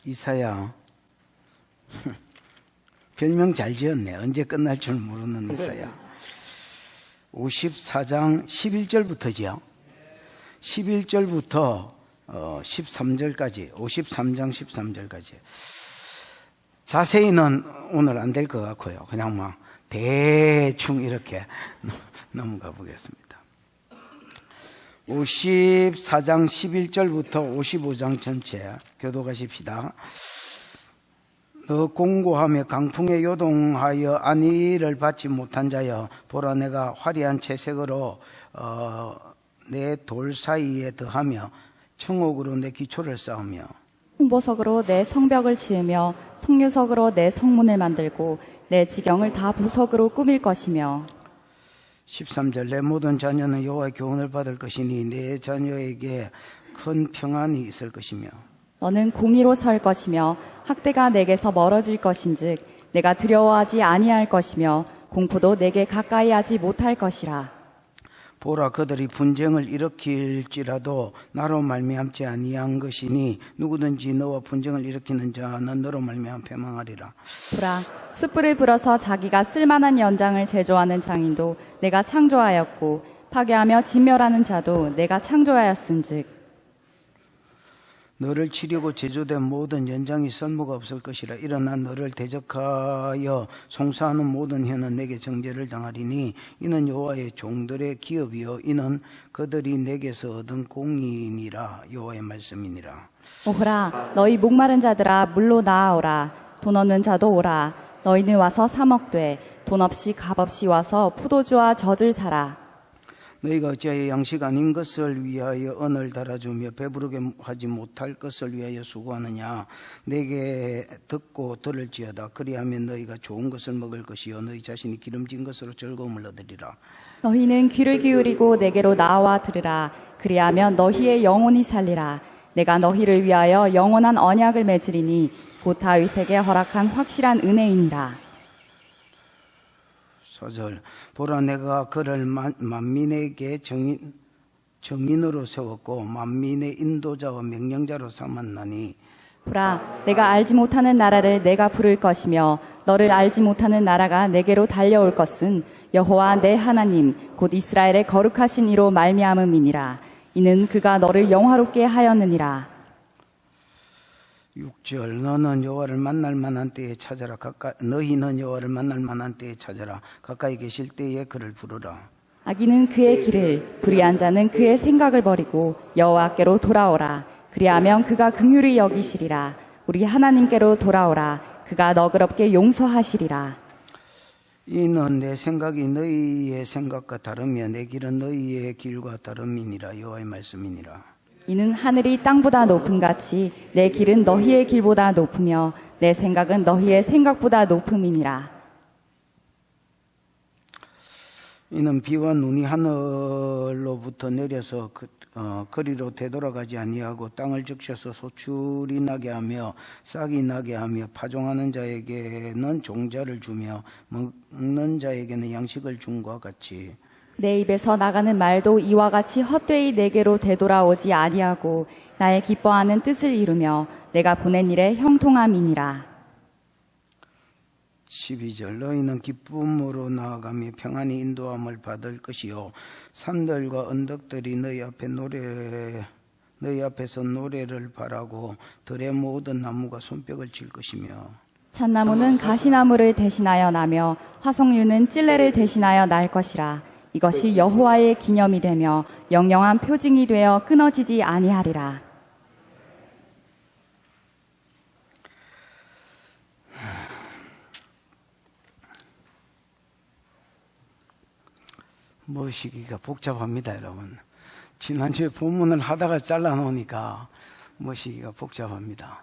이사야. 별명 잘 지었네. 언제 끝날 줄 모르는 이사야. 54장 11절부터지요. 11절부터 13절까지, 53장 13절까지. 자세히는 오늘 안 될 것 같고요. 그냥 막 대충 이렇게 넘어가 보겠습니다. 54장 11절부터 55장 전체 교도가십시다. 너 공고하며 강풍에 요동하여 안위를 받지 못한 자여, 보라 내가 화려한 채색으로 내 돌 사이에 더하며 청옥으로 내 기초를 쌓으며 홍보석으로 내 성벽을 지으며 성류석으로 내 성문을 만들고 내 지경을 다 보석으로 꾸밀 것이며 13절 내 모든 자녀는 여호와의 교훈을 받을 것이니 내 자녀에게 큰 평안이 있을 것이며 너는 공의로 설 것이며 학대가 내게서 멀어질 것인즉 내가 두려워하지 아니할 것이며 공포도 내게 가까이 하지 못할 것이라. 보라 그들이 분쟁을 일으킬지라도 나로 말미암지 아니한 것이니 누구든지 너와 분쟁을 일으키는 자는 너로 말미암아 패망하리라. 보라 숯불을 불어서 자기가 쓸만한 연장을 제조하는 장인도 내가 창조하였고 파괴하며 진멸하는 자도 내가 창조하였은즉 너를 치려고 제조된 모든 연장이 쓸모가 없을 것이라. 일어나 너를 대적하여 송사하는 모든 혀는 내게 정죄를 당하리니 이는 여호와의 종들의 기업이요 이는 그들이 내게서 얻은 공의니라. 여호와의 말씀이니라. 오라 너희 목마른 자들아 물로 나아오라. 돈 없는 자도 오라. 너희는 와서 사 먹되 돈 없이 값 없이 와서 포도주와 젖을 사라. 너희가 어찌하여 양식 아닌 것을 위하여 언을 달아주며 배부르게 하지 못할 것을 위하여 수고하느냐. 내게 듣고 들을지어다. 그리하면 너희가 좋은 것을 먹을 것이요 너희 자신이 기름진 것으로 즐거움을 얻으리라. 너희는 귀를 기울이고 내게로 나와 들으라. 그리하면 너희의 영혼이 살리라. 내가 너희를 위하여 영원한 언약을 맺으리니 곧 다윗에게 허락한 확실한 은혜이니라. 4절 보라 내가 그를 만민에게 정인으로 세웠고 만민의 인도자와 명령자로 삼았나니 보라 내가 알지 못하는 나라를 내가 부를 것이며 너를 알지 못하는 나라가 내게로 달려올 것은 여호와 내 하나님 곧 이스라엘의 거룩하신 이로 말미암음이니라. 이는 그가 너를 영화롭게 하였느니라. 6절 너는 여호와를 만날 만한 때에 찾아라. 너희는 여호와를 만날 만한 때에 찾아라. 가까이 계실 때에 그를 부르라. 악인은 그의 길을 불의한 자는 그의 생각을 버리고 여호와께로 돌아오라. 그리하면 그가 긍휼히 여기시리라. 우리 하나님께로 돌아오라. 그가 너그럽게 용서하시리라. 이는 내 생각이 너희의 생각과 다르며 내 길은 너희의 길과 다름이니라. 여호와의 말씀이니라. 이는 하늘이 땅보다 높음같이 내 길은 너희의 길보다 높으며 내 생각은 너희의 생각보다 높음이니라. 이는 비와 눈이 하늘로부터 내려서 거리로 되돌아가지 아니하고 땅을 적셔서 소출이 나게 하며 싹이 나게 하며 파종하는 자에게는 종자를 주며 먹는 자에게는 양식을 줌과 같이 내 입에서 나가는 말도 이와 같이 헛되이 내게로 되돌아오지 아니하고 나의 기뻐하는 뜻을 이루며 내가 보낸 일에 형통함이니라. 12절 너희는 기쁨으로 나아가며 평안히 인도함을 받을 것이요 산들과 언덕들이 너희 앞에서 노래를 바라고 들의 모든 나무가 손뼉을 칠 것이며 잣나무는 가시나무를 대신하여 나며 화석류는 찔레를 대신하여 날 것이라. 이것이 여호와의 기념이 되며 영영한 표징이 되어 끊어지지 아니하리라. 머시기가 복잡합니다, 여러분. 지난주에 본문을 하다가 잘라놓으니까 머시기가 복잡합니다.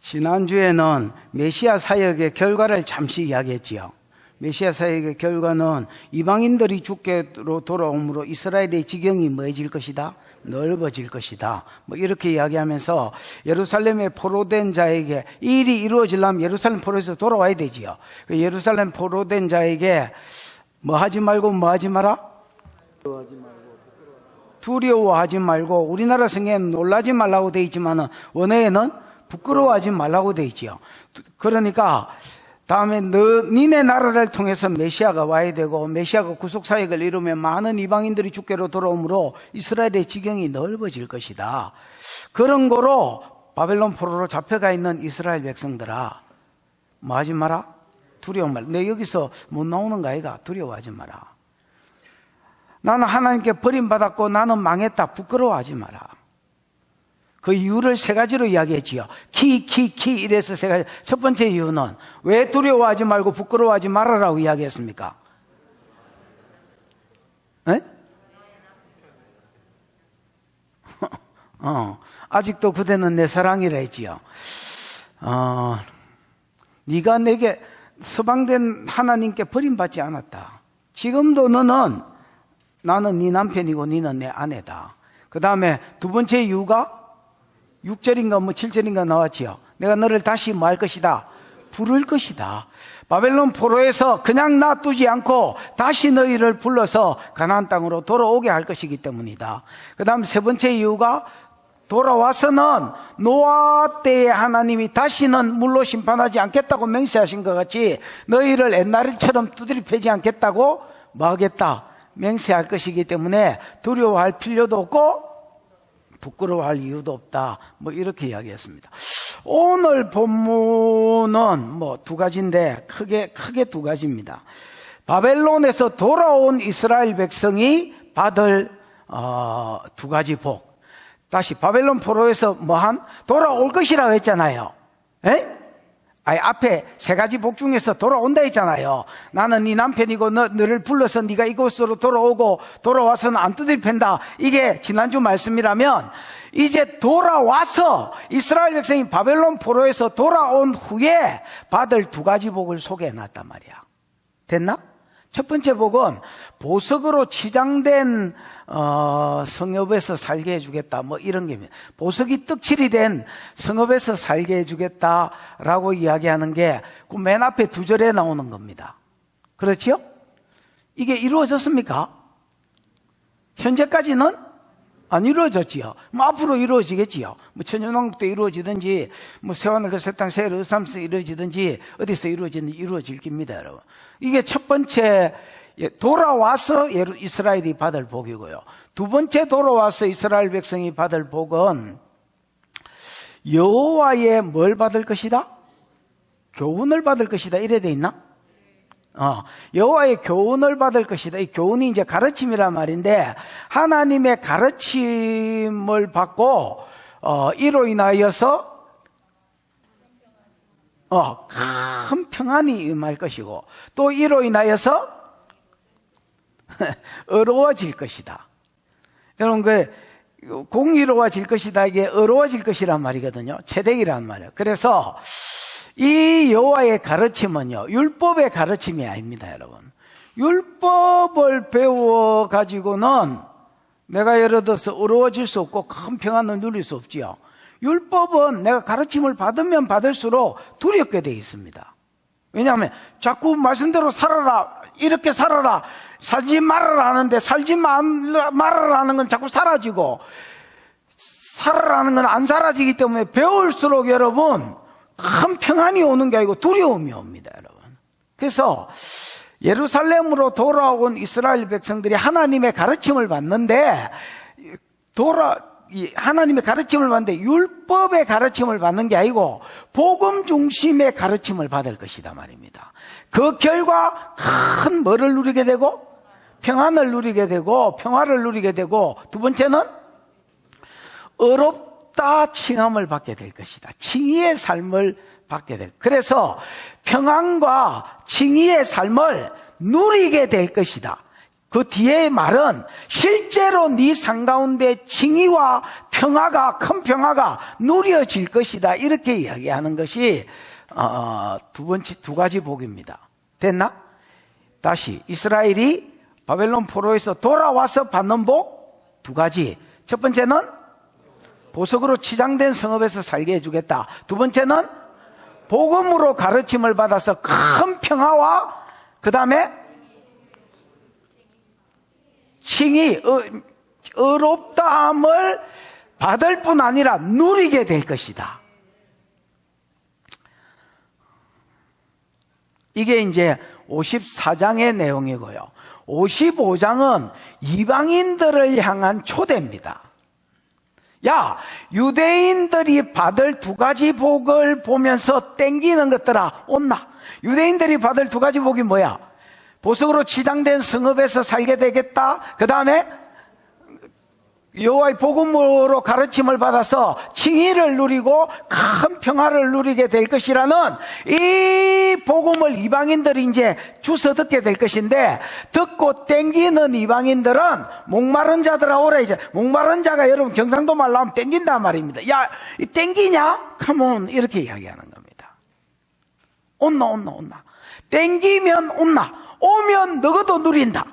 지난주에는 메시아 사역의 결과를 잠시 이야기했지요. 메시아 사역의 결과는 이방인들이 주께로 돌아옴으로 이스라엘의 지경이 뭐해질 것이다? 넓어질 것이다. 뭐 이렇게 이야기하면서 예루살렘에 포로된 자에게 이 일이 이루어지려면 예루살렘 포로에서 돌아와야 되지요. 예루살렘 포로된 자에게 뭐 하지 말고 뭐 하지 마라? 두려워하지 말고 우리나라 성경에는 놀라지 말라고 되어 있지만 원어에는 부끄러워하지 말라고 돼 있지요. 그러니까 다음에 니네 나라를 통해서 메시아가 와야 되고 메시아가 구속사역을 이루면 많은 이방인들이 주께로 돌아오므로 이스라엘의 지경이 넓어질 것이다. 그런 거로 바벨론 포로로 잡혀가 있는 이스라엘 백성들아, 뭐 하지 마라? 두려워 말라. 내 여기서 못 나오는 거 아이가? 두려워하지 마라. 나는 하나님께 버림받았고 나는 망했다. 부끄러워하지 마라. 그 이유를 세 가지로 이야기했지요. 이래서 세 가지. 첫 번째 이유는 왜 두려워하지 말고 부끄러워하지 말아라고 이야기했습니까? 에? 아직도 그대는 내 사랑이라 했지요. 네가 내게 서방된 하나님께 버림받지 않았다. 지금도 나는 네 남편이고 너는 내 아내다. 그 다음에 두 번째 이유가 6절인가 7절인가 나왔지요. 내가 너를 다시 뭐 할 것이다? 부를 것이다. 바벨론 포로에서 그냥 놔두지 않고 다시 너희를 불러서 가나안 땅으로 돌아오게 할 것이기 때문이다. 그 다음 세 번째 이유가 돌아와서는 노아 때의 하나님이 다시는 물로 심판하지 않겠다고 맹세하신 것 같이 너희를 옛날처럼 두드려 패지 않겠다고 뭐 하겠다? 맹세할 것이기 때문에 두려워할 필요도 없고 부끄러워할 이유도 없다. 뭐 이렇게 이야기했습니다. 오늘 본문은 뭐 두 가지인데 크게 두 가지입니다. 바벨론에서 돌아온 이스라엘 백성이 받을 두 가지 복. 다시 바벨론 포로에서 돌아올 것이라고 했잖아요. 앞에 세 가지 복 중에서 돌아온다 했잖아요. 나는 네 남편이고 너를 불러서 네가 이곳으로 돌아오고 돌아와서는 안 두드려 팬다. 이게 지난주 말씀이라면 이제 돌아와서 이스라엘 백성이 바벨론 포로에서 돌아온 후에 받을 두 가지 복을 소개해놨단 말이야. 됐나? 첫 번째 복은 보석으로 치장된 성읍에서 살게 해주겠다. 뭐 이런 게 보석이 떡칠이 된 성읍에서 살게 해주겠다라고 이야기하는 게 그 맨 앞에 두 절에 나오는 겁니다. 그렇지요? 이게 이루어졌습니까? 현재까지는 안 이루어졌지요. 뭐 앞으로 이루어지겠지요. 뭐 천연왕국 때 이루어지든지 뭐 새하늘과 새 땅 새 예루살렘에서 이루어지든지 어디서 이루어지든지 이루어질 겁니다, 여러분. 이게 첫 번째 돌아와서 이스라엘이 받을 복이고요. 두 번째 돌아와서 이스라엘 백성이 받을 복은 여호와의 뭘 받을 것이다? 교훈을 받을 것이다. 이래 돼 있나? 여호와의 교훈을 받을 것이다. 이 교훈이 이제 가르침이란 말인데 하나님의 가르침을 받고 이로 인하여서 큰 평안이 임할 것이고 또 이로 인하여서 어려워질 것이다. 여러분 공의로워질 것이다. 이게 어려워질 것이란 말이거든요. 채택이란 말이에요. 그래서 이 여호와의 가르침은요, 율법의 가르침이 아닙니다, 여러분. 율법을 배워 가지고는 내가 예를 들어서 어려워질 수 없고 큰 평안을 누릴 수 없지요. 율법은 내가 가르침을 받으면 받을수록 두렵게 되어 있습니다. 왜냐하면 자꾸 말씀대로 살아라, 이렇게 살아라, 살지 말아라 하는데 살지 말아라 하는 건 자꾸 사라지고 살아라는 건 안 사라지기 때문에 배울수록 여러분 큰 평안이 오는 게 아니고 두려움이 옵니다, 여러분. 그래서 예루살렘으로 돌아온 이스라엘 백성들이 하나님의 가르침을 받는데 하나님의 가르침을 받는데 율법의 가르침을 받는 게 아니고 복음 중심의 가르침을 받을 것이다 말입니다. 그 결과 큰 뭐를 누리게 되고 평안을 누리게 되고 평화를 누리게 되고 두 번째는 어렵다 칭함을 받게 될 것이다. 칭의의 삶을 받게 될. 그래서 평안과 칭의의 삶을 누리게 될 것이다. 그 뒤에의 말은 실제로 네 삶 가운데 칭의와 평화가 큰 평화가 누려질 것이다. 이렇게 이야기하는 것이 두 가지 복입니다. 됐나? 다시 이스라엘이 바벨론 포로에서 돌아와서 받는 복 두 가지. 첫 번째는 보석으로 치장된 성읍에서 살게 해주겠다. 두 번째는 복음으로 가르침을 받아서 큰 평화와 그 다음에 칭의, 어렵다함을 받을 뿐 아니라 누리게 될 것이다. 이게 이제 54장의 내용이고요. 55장은 이방인들을 향한 초대입니다. 야, 유대인들이 받을 두 가지 복을 보면서 땡기는 것들아, 온나. 유대인들이 받을 두 가지 복이 뭐야? 보석으로 치장된 성읍에서 살게 되겠다. 그 다음에 여호와의 복음으로 가르침을 받아서 칭의를 누리고 큰 평화를 누리게 될 것이라는 이 복음을 이방인들이 이제 주워 듣게 될 것인데, 듣고 땡기는 이방인들은 목마른 자들아 오라. 이제 목마른 자가 여러분 경상도 말로 하면 땡긴단 말입니다. 야, 이 땡기냐? 컴온, 이렇게 이야기하는 겁니다. 온나. 땡기면 온나. 오면 너희도 누린다.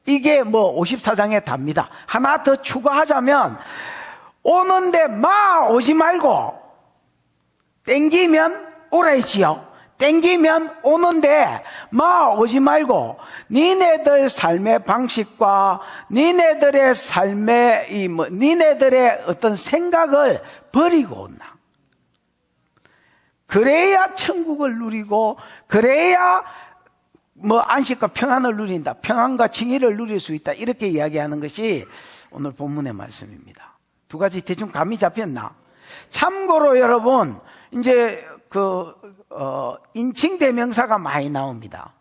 이게 뭐 54장의 답니다. 하나 더 추가하자면, 오는데 오지 말고 땡기면 오라이지요. 땡기면 오는데 오지 말고 니네들 삶의 방식과 니네들의 삶의 니네들의 어떤 생각을 버리고 온나. 그래야 천국을 누리고, 그래야 안식과 평안을 누린다. 평안과 칭의를 누릴 수 있다. 이렇게 이야기하는 것이 오늘 본문의 말씀입니다. 두 가지 대충 감이 잡혔나? 참고로 여러분, 이제 인칭대명사가 많이 나옵니다.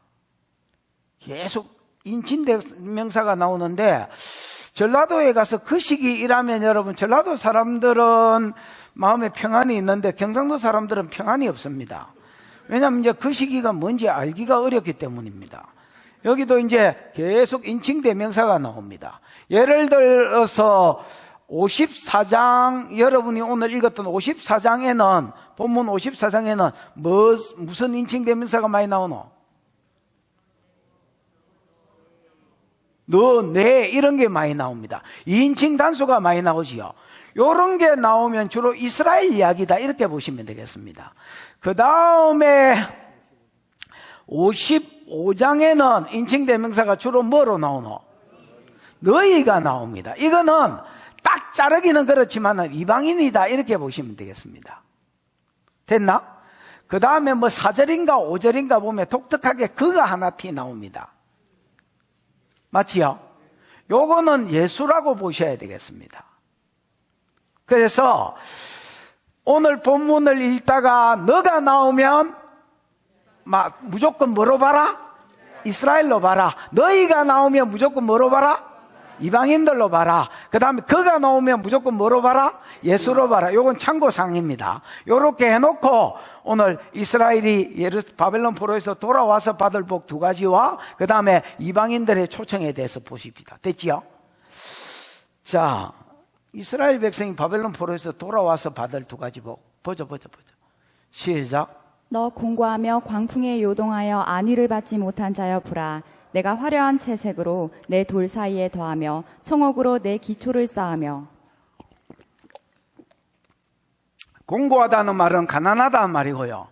계속 인칭대명사가 나오는데, 전라도에 가서 그 시기 일하면 여러분, 전라도 사람들은 마음에 평안이 있는데 경상도 사람들은 평안이 없습니다. 왜냐하면 이제 그 시기가 뭔지 알기가 어렵기 때문입니다. 여기도 이제 계속 인칭대명사가 나옵니다. 예를 들어서 54장, 여러분이 오늘 읽었던 54장에는, 본문 54장에는 무슨 인칭대명사가 많이 나오노? 너, 내, 이런 게 많이 나옵니다. 2인칭 단수가 많이 나오지요. 요런 게 나오면 주로 이스라엘 이야기다, 이렇게 보시면 되겠습니다. 그 다음에 55장에는 인칭대명사가 주로 뭐로 나오노? 너희가 나옵니다. 이거는 딱 자르기는 그렇지만 이방인이다, 이렇게 보시면 되겠습니다. 됐나? 그 다음에 4절인가 5절인가 보면 독특하게 그가 하나 티 나옵니다. 맞지요? 요거는 예수라고 보셔야 되겠습니다. 그래서 오늘 본문을 읽다가 너가 나오면 무조건 뭐로 봐라? 이스라엘로 봐라. 너희가 나오면 무조건 뭐로 봐라? 이방인들로 봐라. 그 다음에 그가 나오면 무조건 뭐로 봐라? 예수로 봐라. 요건 참고사항입니다. 요렇게 해놓고 오늘 이스라엘이 바벨론 포로에서 돌아와서 받을 복 두 가지와 그 다음에 이방인들의 초청에 대해서 보십시다. 됐지요? 자, 이스라엘 백성이 바벨론 포로에서 돌아와서 받을 두 가지 복. 보자. 시작. 너 공고하며 광풍에 요동하여 안위를 받지 못한 자여 부라. 내가 화려한 채색으로 내 돌 사이에 더하며 청옥으로 내 기초를 쌓으며. 공고하다는 말은 가난하다는 말이고요.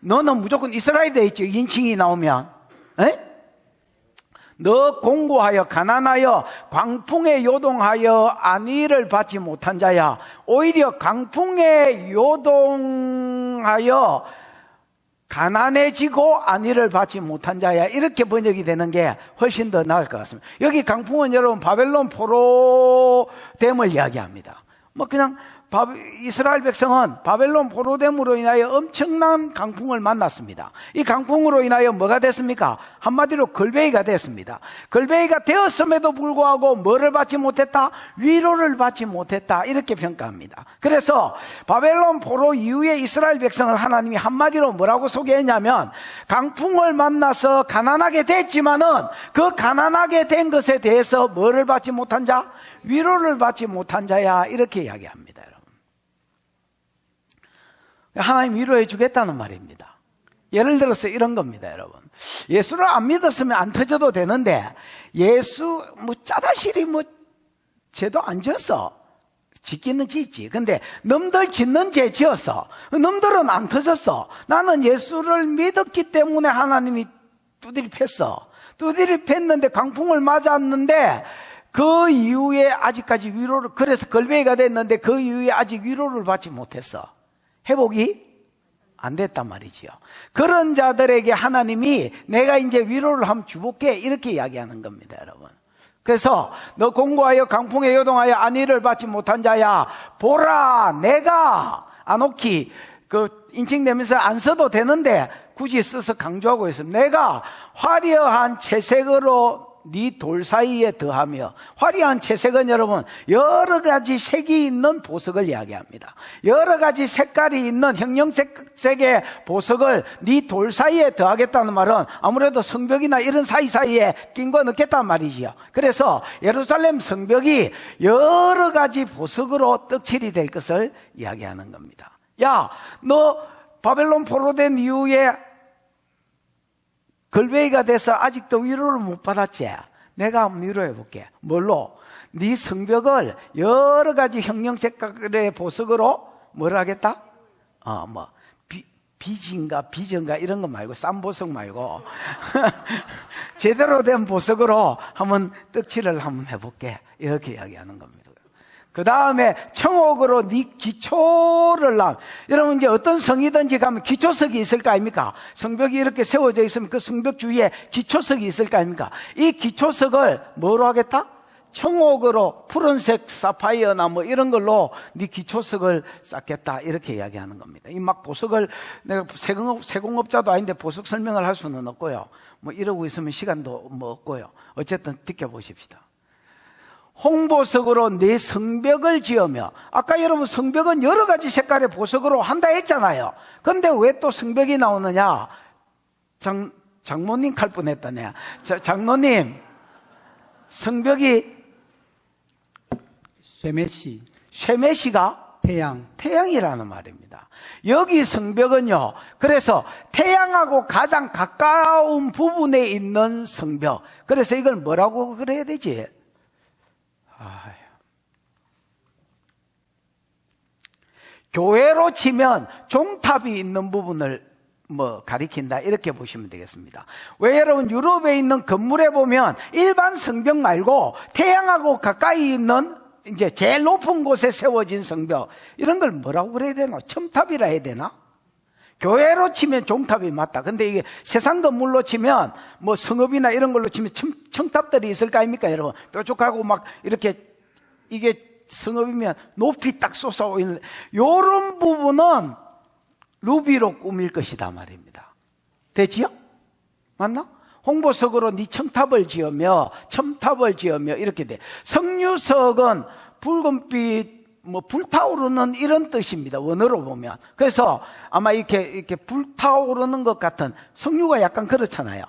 너는 무조건 이스라엘에 돼 있죠. 인칭이 나오면. 너 공고하여 가난하여 광풍에 요동하여 안위를 받지 못한 자야. 오히려 광풍에 요동하여 가난해지고 안위를 받지 못한 자야. 이렇게 번역이 되는 게 훨씬 더 나을 것 같습니다. 여기 강풍은 여러분 바벨론 포로됨을 이야기합니다. 그냥 이스라엘 백성은 바벨론 포로됨으로 인하여 엄청난 강풍을 만났습니다. 이 강풍으로 인하여 뭐가 됐습니까? 한마디로 걸베이가 됐습니다. 걸베이가 되었음에도 불구하고 뭐를 받지 못했다? 위로를 받지 못했다. 이렇게 평가합니다. 그래서 바벨론 포로 이후에 이스라엘 백성을 하나님이 한마디로 뭐라고 소개했냐면, 강풍을 만나서 가난하게 됐지만은 그 가난하게 된 것에 대해서 뭐를 받지 못한 자? 위로를 받지 못한 자야. 이렇게 이야기합니다. 하나님 위로해 주겠다는 말입니다. 예를 들어서 이런 겁니다, 여러분. 예수를 안 믿었으면 안 터져도 되는데, 예수 짜다실이 죄도 안 졌어. 짓기는 짓지. 근데 놈들 짓는 죄 지었어. 놈들은 안 터졌어. 나는 예수를 믿었기 때문에 하나님이 두드리 팼어. 두드리 팼는데 강풍을 맞았는데 그 이후에 아직까지 그래서 걸베이가 됐는데 그 이후에 아직 위로를 받지 못했어. 회복이 안 됐단 말이지요. 그런 자들에게 하나님이 내가 이제 위로를 한번 주볼게 이렇게 이야기하는 겁니다, 여러분. 그래서 너 공고하여 강풍에 요동하여 안위를 받지 못한 자야, 보라 내가 안옥히 인칭되면서 안 써도 되는데 굳이 써서 강조하고 있습니다. 내가 화려한 채색으로 네 돌 사이에 더하며, 화려한 채색은 여러분 여러 가지 색이 있는 보석을 이야기합니다. 여러 가지 색깔이 있는 형형색색의 보석을 네 돌 사이에 더하겠다는 말은 아무래도 성벽이나 이런 사이사이에 낀 거 넣겠단 말이지요. 그래서 예루살렘 성벽이 여러 가지 보석으로 떡칠이 될 것을 이야기하는 겁니다. 야, 너 바벨론 포로된 이후에 걸베이가 돼서 아직도 위로를 못 받았지? 내가 한번 위로해 볼게. 뭘로? 네 성벽을 여러 가지 형형색깔의 보석으로 뭘 하겠다? 비전가 이런 거 말고, 싼 보석 말고 제대로 된 보석으로 한번 떡칠을 한번 해볼게, 이렇게 이야기하는 겁니다. 그 다음에 청옥으로 네 기초를 여러분 이제 어떤 성이든지 가면 기초석이 있을 거 아닙니까? 성벽이 이렇게 세워져 있으면 그 성벽 주위에 기초석이 있을 거 아닙니까? 이 기초석을 뭐로 하겠다? 청옥으로, 푸른색 사파이어나 뭐 이런 걸로 네 기초석을 쌓겠다, 이렇게 이야기하는 겁니다. 이 막 보석을 내가 세공업자도 아닌데 보석 설명을 할 수는 없고요. 뭐 이러고 있으면 시간도 뭐 없고요. 어쨌든 지켜보십시다. 홍보석으로 내 성벽을 지으며, 아까 여러분 성벽은 여러 가지 색깔의 보석으로 한다 했잖아요. 근데 왜 또 성벽이 나오느냐? 장모님 칼 뻔했다네. 장로님, 성벽이 쇠매시가 태양이라는 말입니다. 여기 성벽은요, 그래서 태양하고 가장 가까운 부분에 있는 성벽. 그래서 이걸 뭐라고 그래야 되지? 교회로 치면 종탑이 있는 부분을 가리킨다, 이렇게 보시면 되겠습니다. 왜 여러분 유럽에 있는 건물에 보면 일반 성벽 말고 태양하고 가까이 있는 이제 제일 높은 곳에 세워진 성벽, 이런 걸 뭐라고 그래야 되나? 첨탑이라 해야 되나? 교회로 치면 종탑이 맞다. 근데 이게 세상 건물로 치면 뭐 성읍이나 이런 걸로 치면 첨탑들이 있을 거 아닙니까, 여러분? 뾰족하고 막 이렇게, 이게 성읍이면 높이 딱 솟아오르는 요런 부분은 루비로 꾸밀 것이다 말입니다. 되지요? 맞나? 홍보석으로 네 첨탑을 지으며 이렇게 돼. 성유석은 붉은빛, 불타오르는 이런 뜻입니다, 원어로 보면. 그래서 아마 이렇게 불타오르는 것 같은, 성유가 약간 그렇잖아요.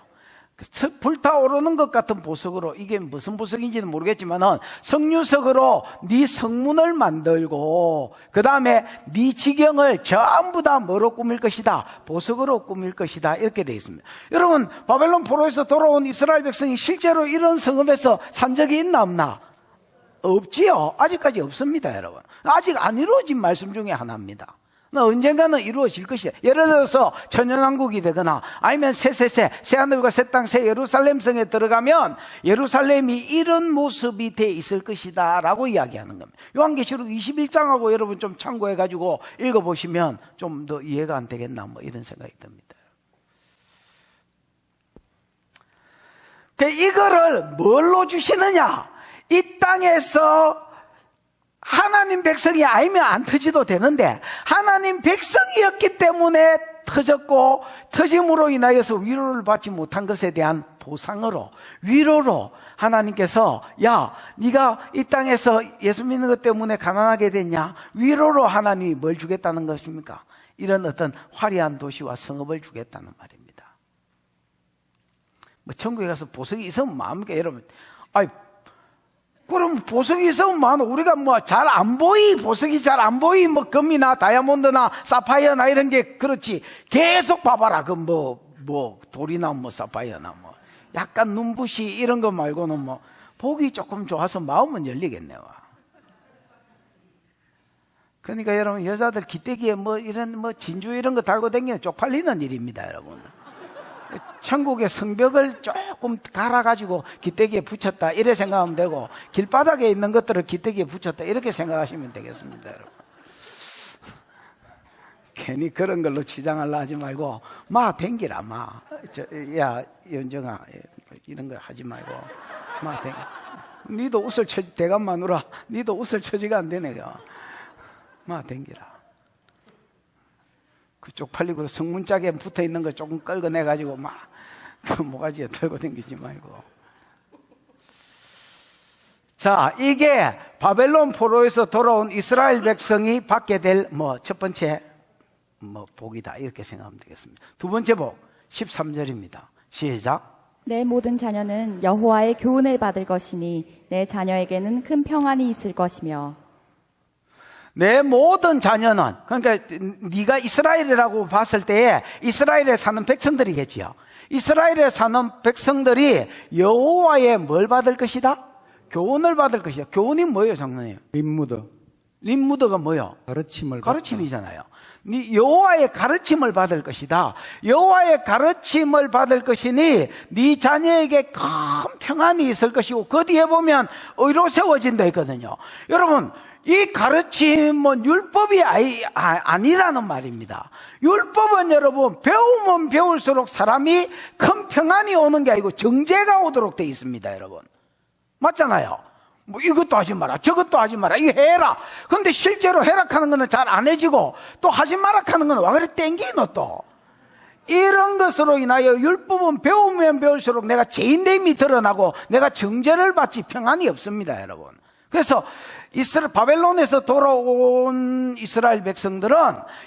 불타오르는 것 같은 보석으로, 이게 무슨 보석인지는 모르겠지만은 성유석으로 네 성문을 만들고, 그 다음에 네 지경을 전부 다 뭐로 꾸밀 것이다? 보석으로 꾸밀 것이다, 이렇게 되어 있습니다. 여러분, 바벨론 포로에서 돌아온 이스라엘 백성이 실제로 이런 성읍에서 산 적이 있나 없나? 없지요. 아직까지 없습니다, 여러분. 아직 안 이루어진 말씀 중에 하나입니다. 언젠가는 이루어질 것이다. 예를 들어서 천연왕국이 되거나 아니면 새 하늘과 새 땅, 새 예루살렘 성에 들어가면 예루살렘이 이런 모습이 돼 있을 것이다 라고 이야기하는 겁니다. 요한계시록 21장하고 여러분 좀 참고해가지고 읽어보시면 좀 더 이해가 안 되겠나, 뭐 이런 생각이 듭니다. 이거를 뭘로 주시느냐? 이 땅에서 하나님 백성이 아니면 안 터지도 되는데 하나님 백성이었기 때문에 터졌고, 터짐으로 인하여서 위로를 받지 못한 것에 대한 보상으로, 위로로 하나님께서, 야, 네가 이 땅에서 예수 믿는 것 때문에 가난하게 됐냐? 위로로 하나님이 뭘 주겠다는 것입니까? 이런 어떤 화려한 도시와 성읍을 주겠다는 말입니다. 천국에 가서 보석이 있으면 마음입니까, 여러분? 그럼 보석이 있으면 우리가 잘 안 보이, 보석이 잘 안 보이, 금이나 다이아몬드나 사파이어나 이런 게 그렇지. 계속 봐봐라. 돌이나 사파이어나 약간 눈부시 이런 거 말고는 보기 조금 좋아서 마음은 열리겠네요. 그러니까 여러분, 여자들 기대기에 이런 진주 이런 거 달고 다니는 쪽팔리는 일입니다, 여러분. 천국의 성벽을 조금 갈아가지고 기대기에 붙였다, 이래 생각하면 되고, 길바닥에 있는 것들을 기대기에 붙였다, 이렇게 생각하시면 되겠습니다, 여러분. 괜히 그런 걸로 치장하려 하지 말고 마 댕기라. 야 연정아, 이런 거 하지 말고 마 댕기. 니도 웃을 처지 대감만 울어. 니도 웃을 처지가 안 되네. 마 댕기라. 그쪽 팔리고 성문짝에 붙어 있는 거 조금 끌어내 가지고 막 그 모가지에 들고 댕기지 말고. 자, 이게 바벨론 포로에서 돌아온 이스라엘 백성이 받게 될 첫 번째 복이다, 이렇게 생각하면 되겠습니다. 두 번째 복 13절입니다. 시작. 내 모든 자녀는 여호와의 교훈을 받을 것이니 내 자녀에게는 큰 평안이 있을 것이며. 내 모든 자녀는, 그러니까 네가 이스라엘이라고 봤을 때에 이스라엘에 사는 백성들이겠지요. 이스라엘에 사는 백성들이 여호와의 뭘 받을 것이다? 교훈을 받을 것이다. 교훈이 뭐예요, 장로님? 림무드. 림무드가 뭐예요? 가르침이잖아요. 여호와의 가르침을 받을 것이다. 여호와의 가르침을 받을 것이니 네 자녀에게 큰 평안이 있을 것이고, 그 뒤에 보면 의로 세워진다 했거든요. 여러분, 이 가르침은 율법이 아니라는 말입니다. 율법은 여러분, 배우면 배울수록 사람이 큰 평안이 오는 게 아니고 정죄가 오도록 돼 있습니다, 여러분. 맞잖아요. 이것도 하지 마라, 저것도 하지 마라, 이거 해라. 근데 실제로 해락하는 거는 잘 안 해지고, 또 하지 마라 하는 거는 와 그래 땡기노 또. 이런 것으로 인하여 율법은 배우면 배울수록 내가 죄인됨이 드러나고 내가 정죄를 받지 평안이 없습니다, 여러분. 그래서 바벨론에서 돌아온 이스라엘 백성들은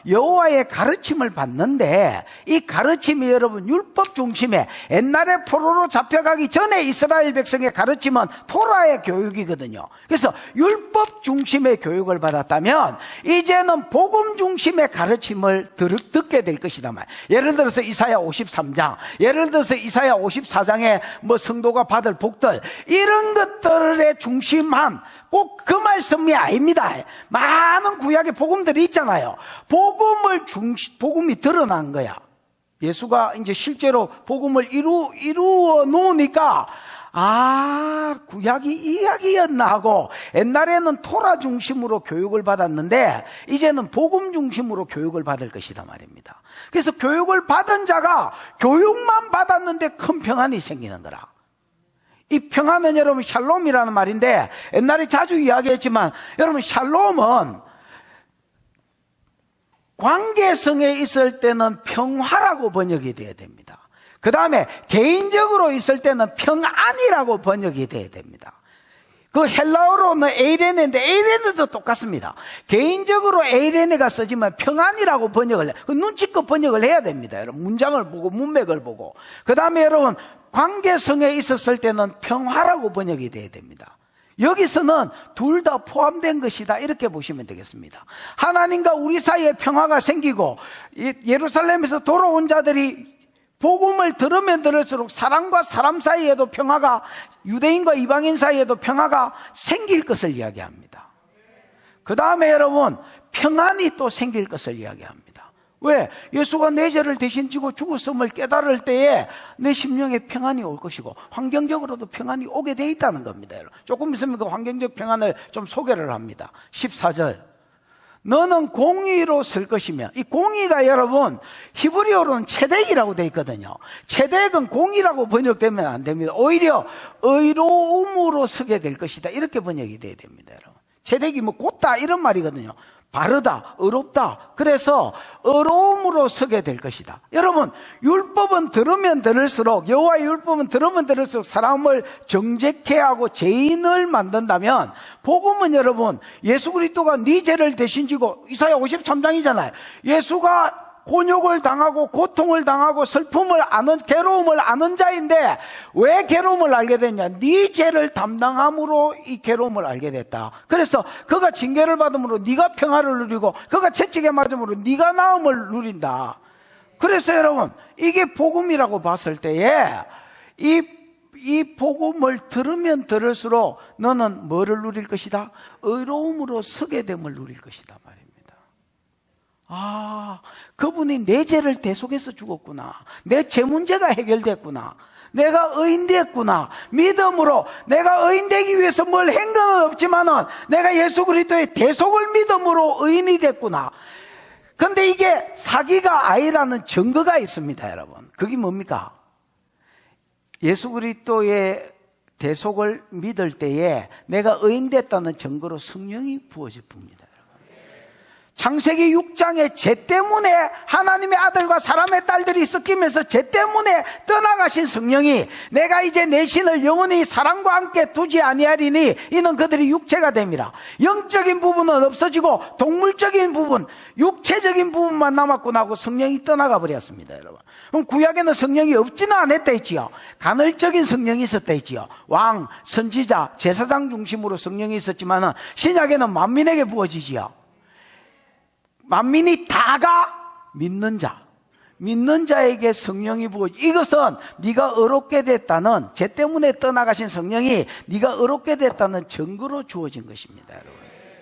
여호와의 가르침을 받는데, 이 가르침이 여러분 율법 중심의, 옛날에 포로로 잡혀가기 전에 이스라엘 백성의 가르침은 토라의 교육이거든요. 그래서 율법 중심의 교육을 받았다면 이제는 복음 중심의 가르침을 듣게 될 것이다 말. 예를 들어서 이사야 53장, 예를 들어서 이사야 54장에 성도가 받을 복들, 이런 것들의 중심한 꼭 그 말씀이 아닙니다. 많은 구약의 복음들이 있잖아요. 복음이 드러난 거야. 예수가 이제 실제로 복음을 이루어 놓으니까, 구약이 이야기였나 하고, 옛날에는 토라 중심으로 교육을 받았는데 이제는 복음 중심으로 교육을 받을 것이다 말입니다. 그래서 교육을 받은 자가 교육만 받았는데 큰 평안이 생기는 거라. 이 평안은 여러분 샬롬이라는 말인데, 옛날에 자주 이야기했지만 여러분, 샬롬은 관계성에 있을 때는 평화라고 번역이 돼야 됩니다. 그 다음에 개인적으로 있을 때는 평안이라고 번역이 돼야 됩니다. 그 헬라어로는 에이레네인데 에이레네도 똑같습니다. 개인적으로 에이레네가 써지면 평안이라고 번역을 해요. 눈치껏 번역을 해야 됩니다, 여러분. 문장을 보고 문맥을 보고. 그 다음에 여러분, 관계성에 있었을 때는 평화라고 번역이 돼야 됩니다. 여기서는 둘 다 포함된 것이다, 이렇게 보시면 되겠습니다. 하나님과 우리 사이에 평화가 생기고, 예루살렘에서 돌아온 자들이 복음을 들으면 들을수록 사람과 사람 사이에도 평화가, 유대인과 이방인 사이에도 평화가 생길 것을 이야기합니다. 그 다음에 여러분, 평안이 또 생길 것을 이야기합니다. 왜? 예수가 내 죄를 대신 지고 죽었음을 깨달을 때에 내 심령에 평안이 올 것이고, 환경적으로도 평안이 오게 돼 있다는 겁니다. 조금 있으면 그 환경적 평안을 좀 소개를 합니다. 14절. 너는 공의로 설 것이며, 이 공의가 여러분 히브리어로는 체덱이라고 되어 있거든요. 체덱은 공의라고 번역되면 안 됩니다. 오히려 의로움으로 서게 될 것이다, 이렇게 번역이 돼야 됩니다, 여러분. 체덱이 곧다 이런 말이거든요. 바르다, 의롭다. 그래서 의로움으로 서게 될 것이다. 여러분, 율법은 들으면 들을수록, 여호와의 율법은 들으면 들을수록 사람을 정죄케 하고 죄인을 만든다면, 복음은 여러분, 예수 그리스도가 네 죄를 대신 지고, 이사야 53장이잖아요. 예수가 곤욕을 당하고 고통을 당하고 슬픔을 아는, 괴로움을 아는 자인데 왜 괴로움을 알게 됐냐? 네 죄를 담당함으로 이 괴로움을 알게 됐다. 그래서 그가 징계를 받음으로 네가 평화를 누리고, 그가 채찍에 맞음으로 네가 나음을 누린다. 그래서 여러분, 이게 복음이라고 봤을 때에 이 복음을 들으면 들을수록 너는 뭐를 누릴 것이다? 의로움으로 서게 됨을 누릴 것이다 말입니다. 그분이 내 죄를 대속해서 죽었구나. 내 죄 문제가 해결됐구나. 내가 의인됐구나. 믿음으로, 내가 의인되기 위해서 뭘 한 건 없지만은 내가 예수 그리스도의 대속을 믿음으로 의인이 됐구나. 근데 이게 사기가 아니라는 증거가 있습니다, 여러분. 그게 뭡니까? 예수 그리스도의 대속을 믿을 때에 내가 의인됐다는 증거로 성령이 부어져 봅니다. 창세기 6장에 죄 때문에 하나님의 아들과 사람의 딸들이 섞이면서 죄 때문에 떠나가신 성령이 내가 이제 내 신을 영원히 사랑과 함께 두지 아니하리니 이는 그들이 육체가 됩니다. 영적인 부분은 없어지고 동물적인 부분, 육체적인 부분만 남았구나 하고 성령이 떠나가 버렸습니다, 여러분. 그럼 구약에는 성령이 없지는 않았다 했지요. 간헐적인 성령이 있었다 했지요. 왕, 선지자, 제사장 중심으로 성령이 있었지만은 신약에는 만민에게 부어지지요. 만민이 다가 믿는 자에게 성령이 부어져. 이것은 네가 의롭게 됐다는, 죄 때문에 떠나가신 성령이 네가 의롭게 됐다는 증거로 주어진 것입니다, 여러분.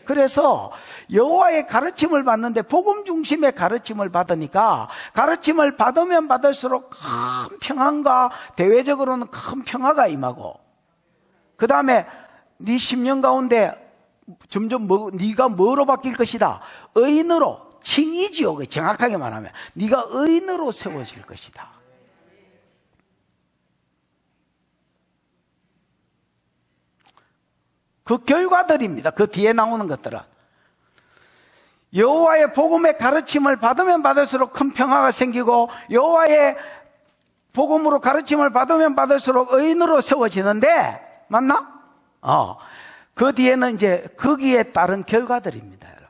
그래서 여호와의 가르침을 받는데 복음 중심의 가르침을 받으니까 가르침을 받으면 받을수록 큰 평안과 대외적으로는 큰 평화가 임하고, 그 다음에 네 심령 가운데 점점 네가 뭐로 바뀔 것이다? 의인으로, 칭이지요. 정확하게 말하면 네가 의인으로 세워질 것이다. 그 결과들입니다. 그 뒤에 나오는 것들은 여호와의 복음의 가르침을 받으면 받을수록 큰 평화가 생기고, 여호와의 복음으로 가르침을 받으면 받을수록 의인으로 세워지는데, 맞나? 그 뒤에는 이제 거기에 따른 결과들입니다, 여러분.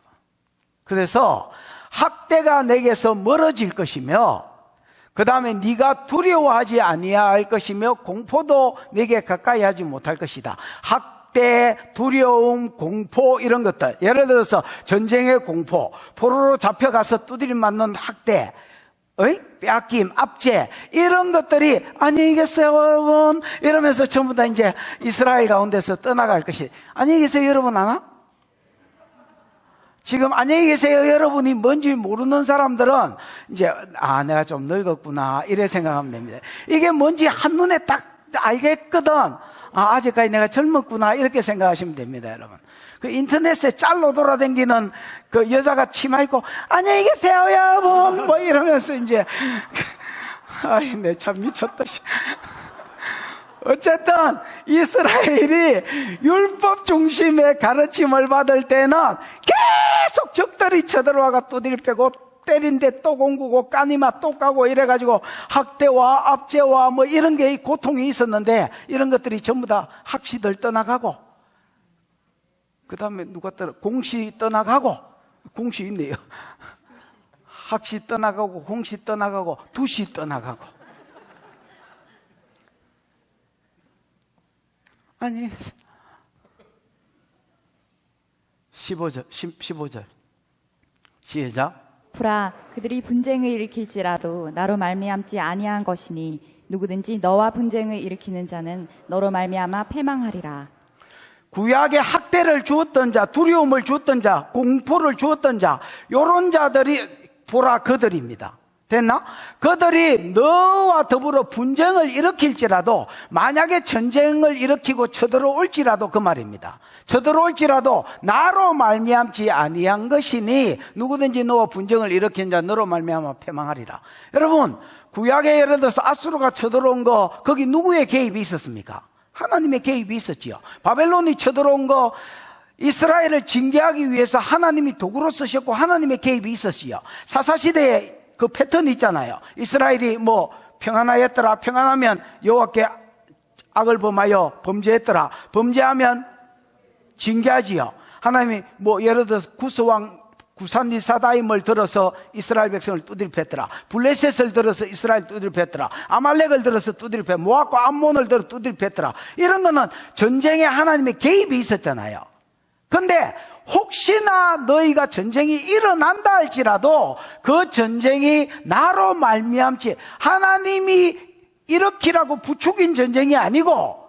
그래서 학대가 내게서 멀어질 것이며, 그 다음에 네가 두려워하지 아니할 것이며, 공포도 내게 가까이 하지 못할 것이다. 학대, 두려움, 공포 이런 것들, 예를 들어서 전쟁의 공포, 포로로 잡혀가서 두드림 맞는 학대, 빼앗김, 압제, 이런 것들이 안녕히 계세요 여러분 이러면서 전부 다 이제 이스라엘 가운데서 떠나갈 것이. 안녕히 계세요 여러분 아나? 지금 안녕히 계세요 여러분이 뭔지 모르는 사람들은 이제 내가 좀 늙었구나 이래 생각하면 됩니다. 이게 뭔지 한눈에 딱 알겠거든. 아직까지 내가 젊었구나 이렇게 생각하시면 됩니다, 여러분. 그 인터넷에 짤로 돌아다니는 그 여자가 치마 입고 안녕히 계세요 여러분 뭐 이러면서 이제 아이 내 참 미쳤다. 어쨌든 이스라엘이 율법 중심의 가르침을 받을 때는 계속 적들이 쳐들어와가 두드려 패고 때린데 또 공구고 까니마 또 까고 이래가지고 학대와 압제와 뭐 이런 게 고통이 있었는데, 이런 것들이 전부 다 학시들 떠나가고, 그 다음에 누가 공시 떠나가고, 공시 있네요. 학시 떠나가고 공시 떠나가고 두시 떠나가고. 아니 15절 시작. 보라, 그들이 분쟁을 일으킬지라도 나로 말미암지 아니한 것이니 누구든지 너와 분쟁을 일으키는 자는 너로 말미암아 패망하리라. 구약에 학대를 주었던 자, 두려움을 주었던 자, 공포를 주었던 자, 요런 자들이 보라 그들입니다. 됐나? 그들이 너와 더불어 분쟁을 일으킬지라도, 만약에 전쟁을 일으키고 쳐들어올지라도 그 말입니다. 쳐들어올지라도 나로 말미암지 아니한 것이니 누구든지 너와 분쟁을 일으킨 자 너로 말미암아 패망하리라. 여러분, 구약에 예를 들어서 아수르가 쳐들어온 거, 거기 누구의 개입이 있었습니까? 하나님의 개입이 있었지요. 바벨론이 쳐들어온 거, 이스라엘을 징계하기 위해서 하나님이 도구로 쓰셨고 하나님의 개입이 있었지요. 사사시대에 그 패턴이 있잖아요. 이스라엘이 뭐 평안하였더라, 평안하면 여호와께 악을 범하여 범죄했더라, 범죄하면 징계하지요. 하나님이 뭐 예를 들어서 구스왕 구산리사다임을 들어서 이스라엘 백성을 두드려 팼더라, 블레셋을 들어서 이스라엘 두드려 팼더라, 아말렉을 들어서 두드려 팼, 모압과 암몬을 들어 두드려 팼더라. 이런 거는 전쟁에 하나님의 개입이 있었잖아요. 근데 혹시나 너희가 전쟁이 일어난다 할지라도 그 전쟁이 나로 말미암지, 하나님이 일으키라고 부추긴 전쟁이 아니고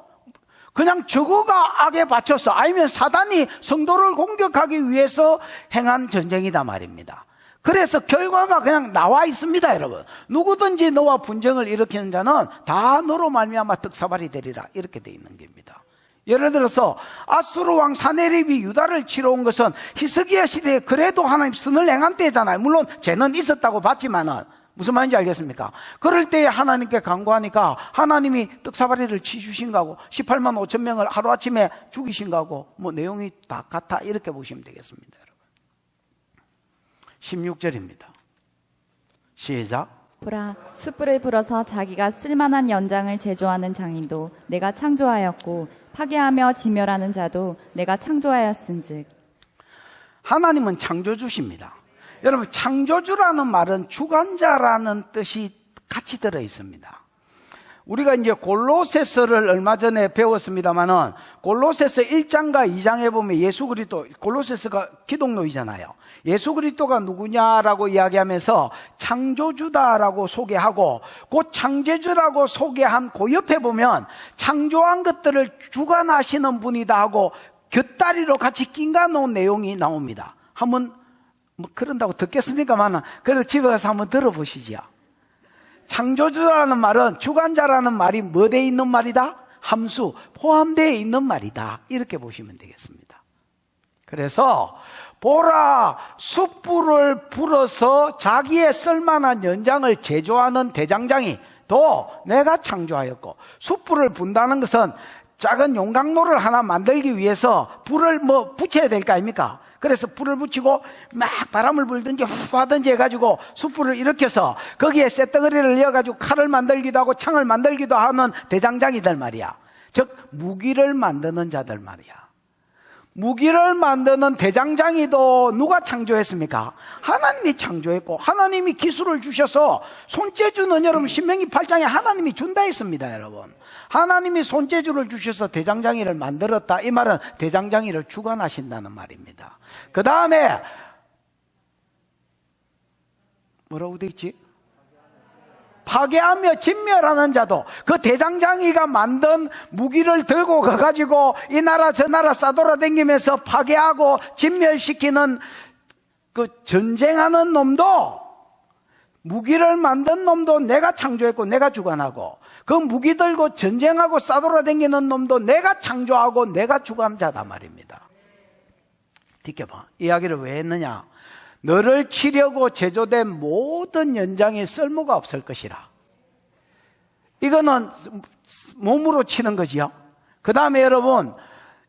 그냥 저거가 악에 바쳐서, 아니면 사단이 성도를 공격하기 위해서 행한 전쟁이다 말입니다. 그래서 결과가 그냥 나와 있습니다, 여러분. 누구든지 너와 분쟁을 일으키는 자는 다 너로 말미암아 떡사발이 되리라, 이렇게 돼 있는 겁니다. 예를 들어서 아수르 왕 사네립이 유다를 치러 온 것은 히스기야 시대에 그래도 하나님 선을 행한 때잖아요. 물론 죄는 있었다고 봤지만은 무슨 말인지 알겠습니까? 그럴 때에 하나님께 간구하니까 하나님이 떡사발이를 치주신 거고 18만 5천 명을 하루아침에 죽이신 거고 뭐 내용이 다 같아 이렇게 보시면 되겠습니다. 여러분 16절입니다. 시작. 보라, 숯불을 불어서 자기가 쓸만한 연장을 제조하는 장인도 내가 창조하였고 파괴하며 진멸하는 자도 내가 창조하였은즉. 하나님은 창조주십니다. 여러분, 창조주라는 말은 주관자라는 뜻이 같이 들어 있습니다. 우리가 이제 골로새서를 얼마 전에 배웠습니다만은 골로새서 1장과 2장에 보면 예수 그리스도, 골로새서가 기독론이잖아요. 예수 그리스도가 누구냐라고 이야기하면서 창조주다라고 소개하고 그 창조주라고 소개한 그 옆에 보면 창조한 것들을 주관하시는 분이다 하고 곁다리로 같이 낀가 놓은 내용이 나옵니다. 한번 뭐 그런다고 듣겠습니까만 그래도 집에 가서 한번 들어보시죠. 창조주라는 말은 주관자라는 말이 뭐되어 있는 말이다? 함수, 포함되어 있는 말이다. 이렇게 보시면 되겠습니다. 그래서 보라, 숯불을 불어서 자기의 쓸만한 연장을 제조하는 대장장이 또 내가 창조하였고, 숯불을 분다는 것은 작은 용광로를 하나 만들기 위해서 불을 뭐 붙여야 될 거 아닙니까? 그래서 불을 붙이고 막 바람을 불든지 후 하든지 해가지고 숯불을 일으켜서 거기에 쇳덩어리를 이어가지고 칼을 만들기도 하고 창을 만들기도 하는 대장장이들 말이야. 즉 무기를 만드는 자들 말이야. 무기를 만드는 대장장이도 누가 창조했습니까? 하나님이 창조했고 하나님이 기술을 주셔서 손재주는 여러분 신명기 8장에 하나님이 준다 했습니다. 여러분 하나님이 손재주를 주셔서 대장장이를 만들었다. 이 말은 대장장이를 주관하신다는 말입니다. 그 다음에 뭐라고 돼 있지? 파괴하며 진멸하는 자도 그 대장장이가 만든 무기를 들고 가가지고 이 나라 저 나라 싸돌아다니면서 파괴하고 진멸시키는 그 전쟁하는 놈도, 무기를 만든 놈도 내가 창조했고 내가 주관하고 그 무기 들고 전쟁하고 싸돌아다니는 놈도 내가 창조하고 내가 주관자다 말입니다. 지켜봐. 이야기를 왜 했느냐? 너를 치려고 제조된 모든 연장에 쓸모가 없을 것이라. 이거는 몸으로 치는 거지요. 그 다음에 여러분,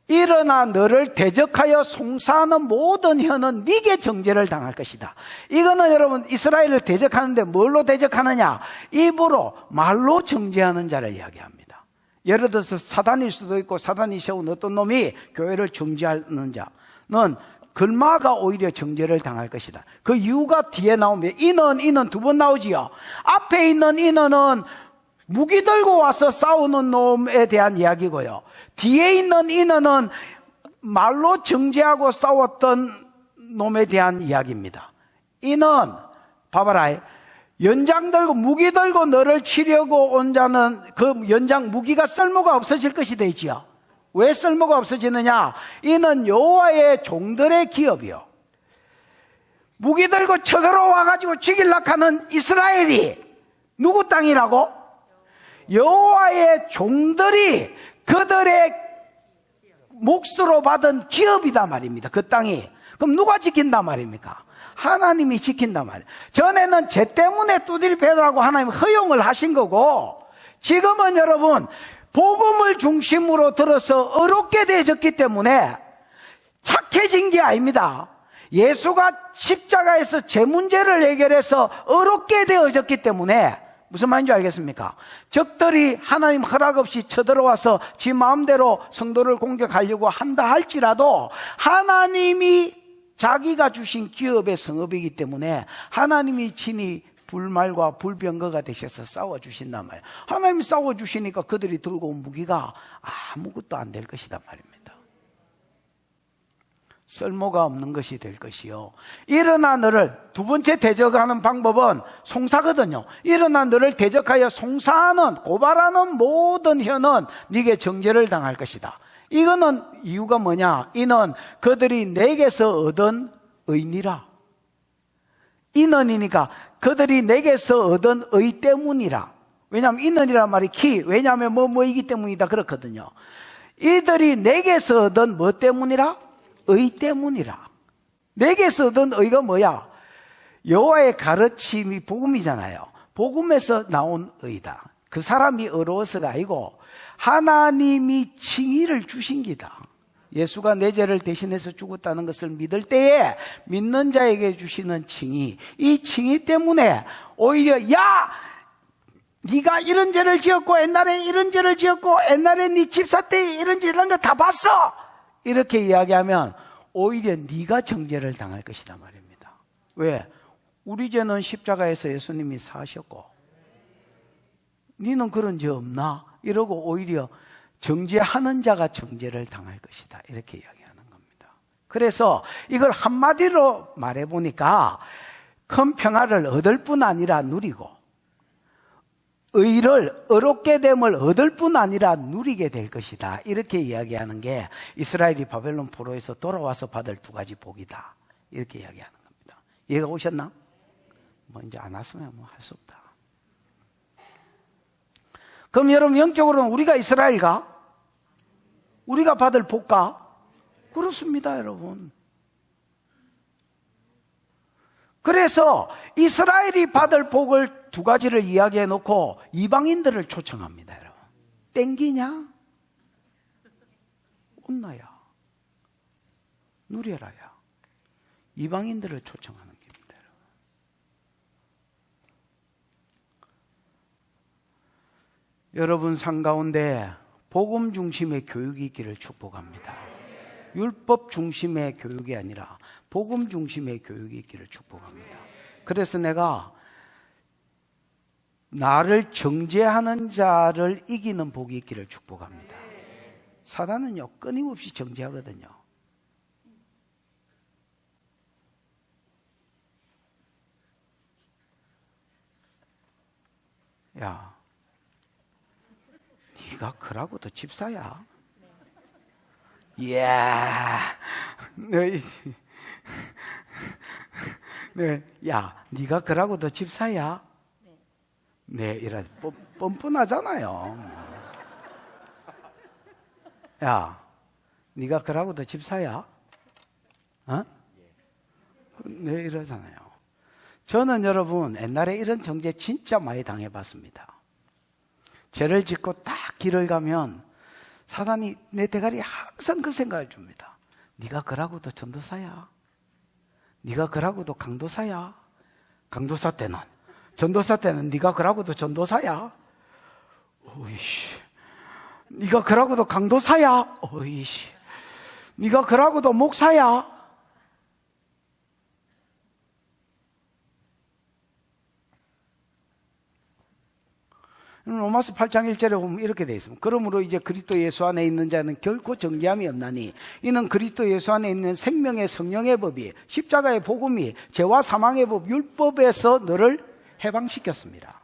일어나 너를 대적하여 송사하는 모든 혀는 네게 정죄를 당할 것이다. 이거는 여러분 이스라엘을 대적하는데 뭘로 대적하느냐? 입으로 말로 정죄하는 자를 이야기합니다. 예를 들어서 사단일 수도 있고 사단이 세운 어떤 놈이 교회를 정죄하는 자는 글마가 오히려 정죄를 당할 것이다. 그 이유가 뒤에 나오면 이는 두 번 나오지요. 앞에 있는 인은 무기 들고 와서 싸우는 놈에 대한 이야기고요. 뒤에 있는 인은 말로 정죄하고 싸웠던 놈에 대한 이야기입니다. 인은 봐봐라. 연장 들고 무기 들고 너를 치려고 온 자는 그 연장 무기가 쓸모가 없어질 것이 되지요. 왜 쓸모가 없어지느냐? 이는 여호와의 종들의 기업이요. 무기 들고 쳐들어와가지고 죽이려고 하는 이스라엘이 누구 땅이라고? 여호와의 종들이 그들의 몫으로 받은 기업이다 말입니다. 그 땅이. 그럼 누가 지킨단 말입니까? 하나님이 지킨단 말이에요. 전에는 죄 때문에 두드려 패라고 하나님 허용을 하신 거고, 지금은 여러분 복음을 중심으로 들어서 어렵게 되어졌기 때문에 착해진 게 아닙니다. 예수가 십자가에서 죄 문제를 해결해서 어렵게 되어졌기 때문에 무슨 말인지 알겠습니까? 적들이 하나님 허락 없이 쳐들어와서 지 마음대로 성도를 공격하려고 한다 할지라도 하나님이 자기가 주신 기업의 성읍이기 때문에 하나님이 친히 불말과 불병거가 되셔서 싸워주신단 말이에요. 하나님이 싸워주시니까 그들이 들고 온 무기가 아무것도 안 될 것이단 말입니다. 쓸모가 없는 것이 될 것이요. 일어나 너를, 두 번째 대적하는 방법은 송사거든요. 일어나 너를 대적하여 송사하는, 고발하는 모든 혀는 네게 정죄를 당할 것이다. 이거는 이유가 뭐냐? 이는 그들이 내게서 얻은 의니라. 인원이니까 그들이 내게서 얻은 의 때문이라. 왜냐하면 인원이란 말이 키, 왜냐하면 뭐이기 때문이다 그렇거든요. 이들이 내게서 얻은 뭐 때문이라? 의 때문이라. 내게서 얻은 의가 뭐야? 여호와의 가르침이 복음이잖아요. 복음에서 나온 의다. 그 사람이 어려워서가 아니고 하나님이 칭의를 주신 기다. 예수가 내 죄를 대신해서 죽었다는 것을 믿을 때에 믿는 자에게 주시는 칭의, 이 칭의 때문에 오히려 야! 네가 이런 죄를 지었고 옛날에 이런 죄를 지었고 옛날에 네 집사 때 이런 죄 이런 거 다 봤어! 이렇게 이야기하면 오히려 네가 정죄를 당할 것이다 말입니다. 왜? 우리 죄는 십자가에서 예수님이 사셨고 너는 그런 죄 없나? 이러고 오히려 정죄하는 자가 정죄를 당할 것이다. 이렇게 이야기하는 겁니다. 그래서 이걸 한마디로 말해보니까 큰 평화를 얻을 뿐 아니라 누리고 의를 어렵게 됨을 얻을 뿐 아니라 누리게 될 것이다. 이렇게 이야기하는 게 이스라엘이 바벨론 포로에서 돌아와서 받을 두 가지 복이다. 이렇게 이야기하는 겁니다. 이해가 오셨나? 뭐 이제 안 왔으면 뭐 할 수 없다. 그럼 여러분 영적으로는 우리가 이스라엘가? 우리가 받을 복가? 그렇습니다, 여러분. 그래서 이스라엘이 받을 복을 두 가지를 이야기해 놓고 이방인들을 초청합니다, 여러분. 땡기냐? 온나야. 누려라야. 이방인들을 초청하는 겁니다, 여러분 삶 가운데 복음 중심의 교육이 있기를 축복합니다. 율법 중심의 교육이 아니라 복음 중심의 교육이 있기를 축복합니다. 그래서 내가 나를 정죄하는 자를 이기는 복이 있기를 축복합니다. 사단은요 끊임없이 정죄하거든요. 야, 네가 그러고도 집사야? 이야, 네, 야, 네가 그러고도 집사야? 네, 이래 뻔뻔하잖아요. 야, 네가 그러고도 집사야? 어? 네, 이러잖아요. 저는 여러분 옛날에 이런 정죄 진짜 많이 당해봤습니다. 죄를 짓고 딱 길을 가면 사단이 내 대가리에 항상 그 생각을 줍니다. 네가 그러고도 전도사야? 네가 그러고도 강도사야? 강도사 때는 전도사 때는 네가 그러고도 전도사야? 어이씨. 네가 그러고도 강도사야? 어이씨. 네가 그러고도 목사야? 로마서 8장 1절에 보면 이렇게 되어 있습니다. 그러므로 이제 그리스도 예수 안에 있는 자는 결코 정죄함이 없나니 이는 그리스도 예수 안에 있는 생명의 성령의 법이 십자가의 복음이 죄와 사망의 법 율법에서 너를 해방시켰습니다.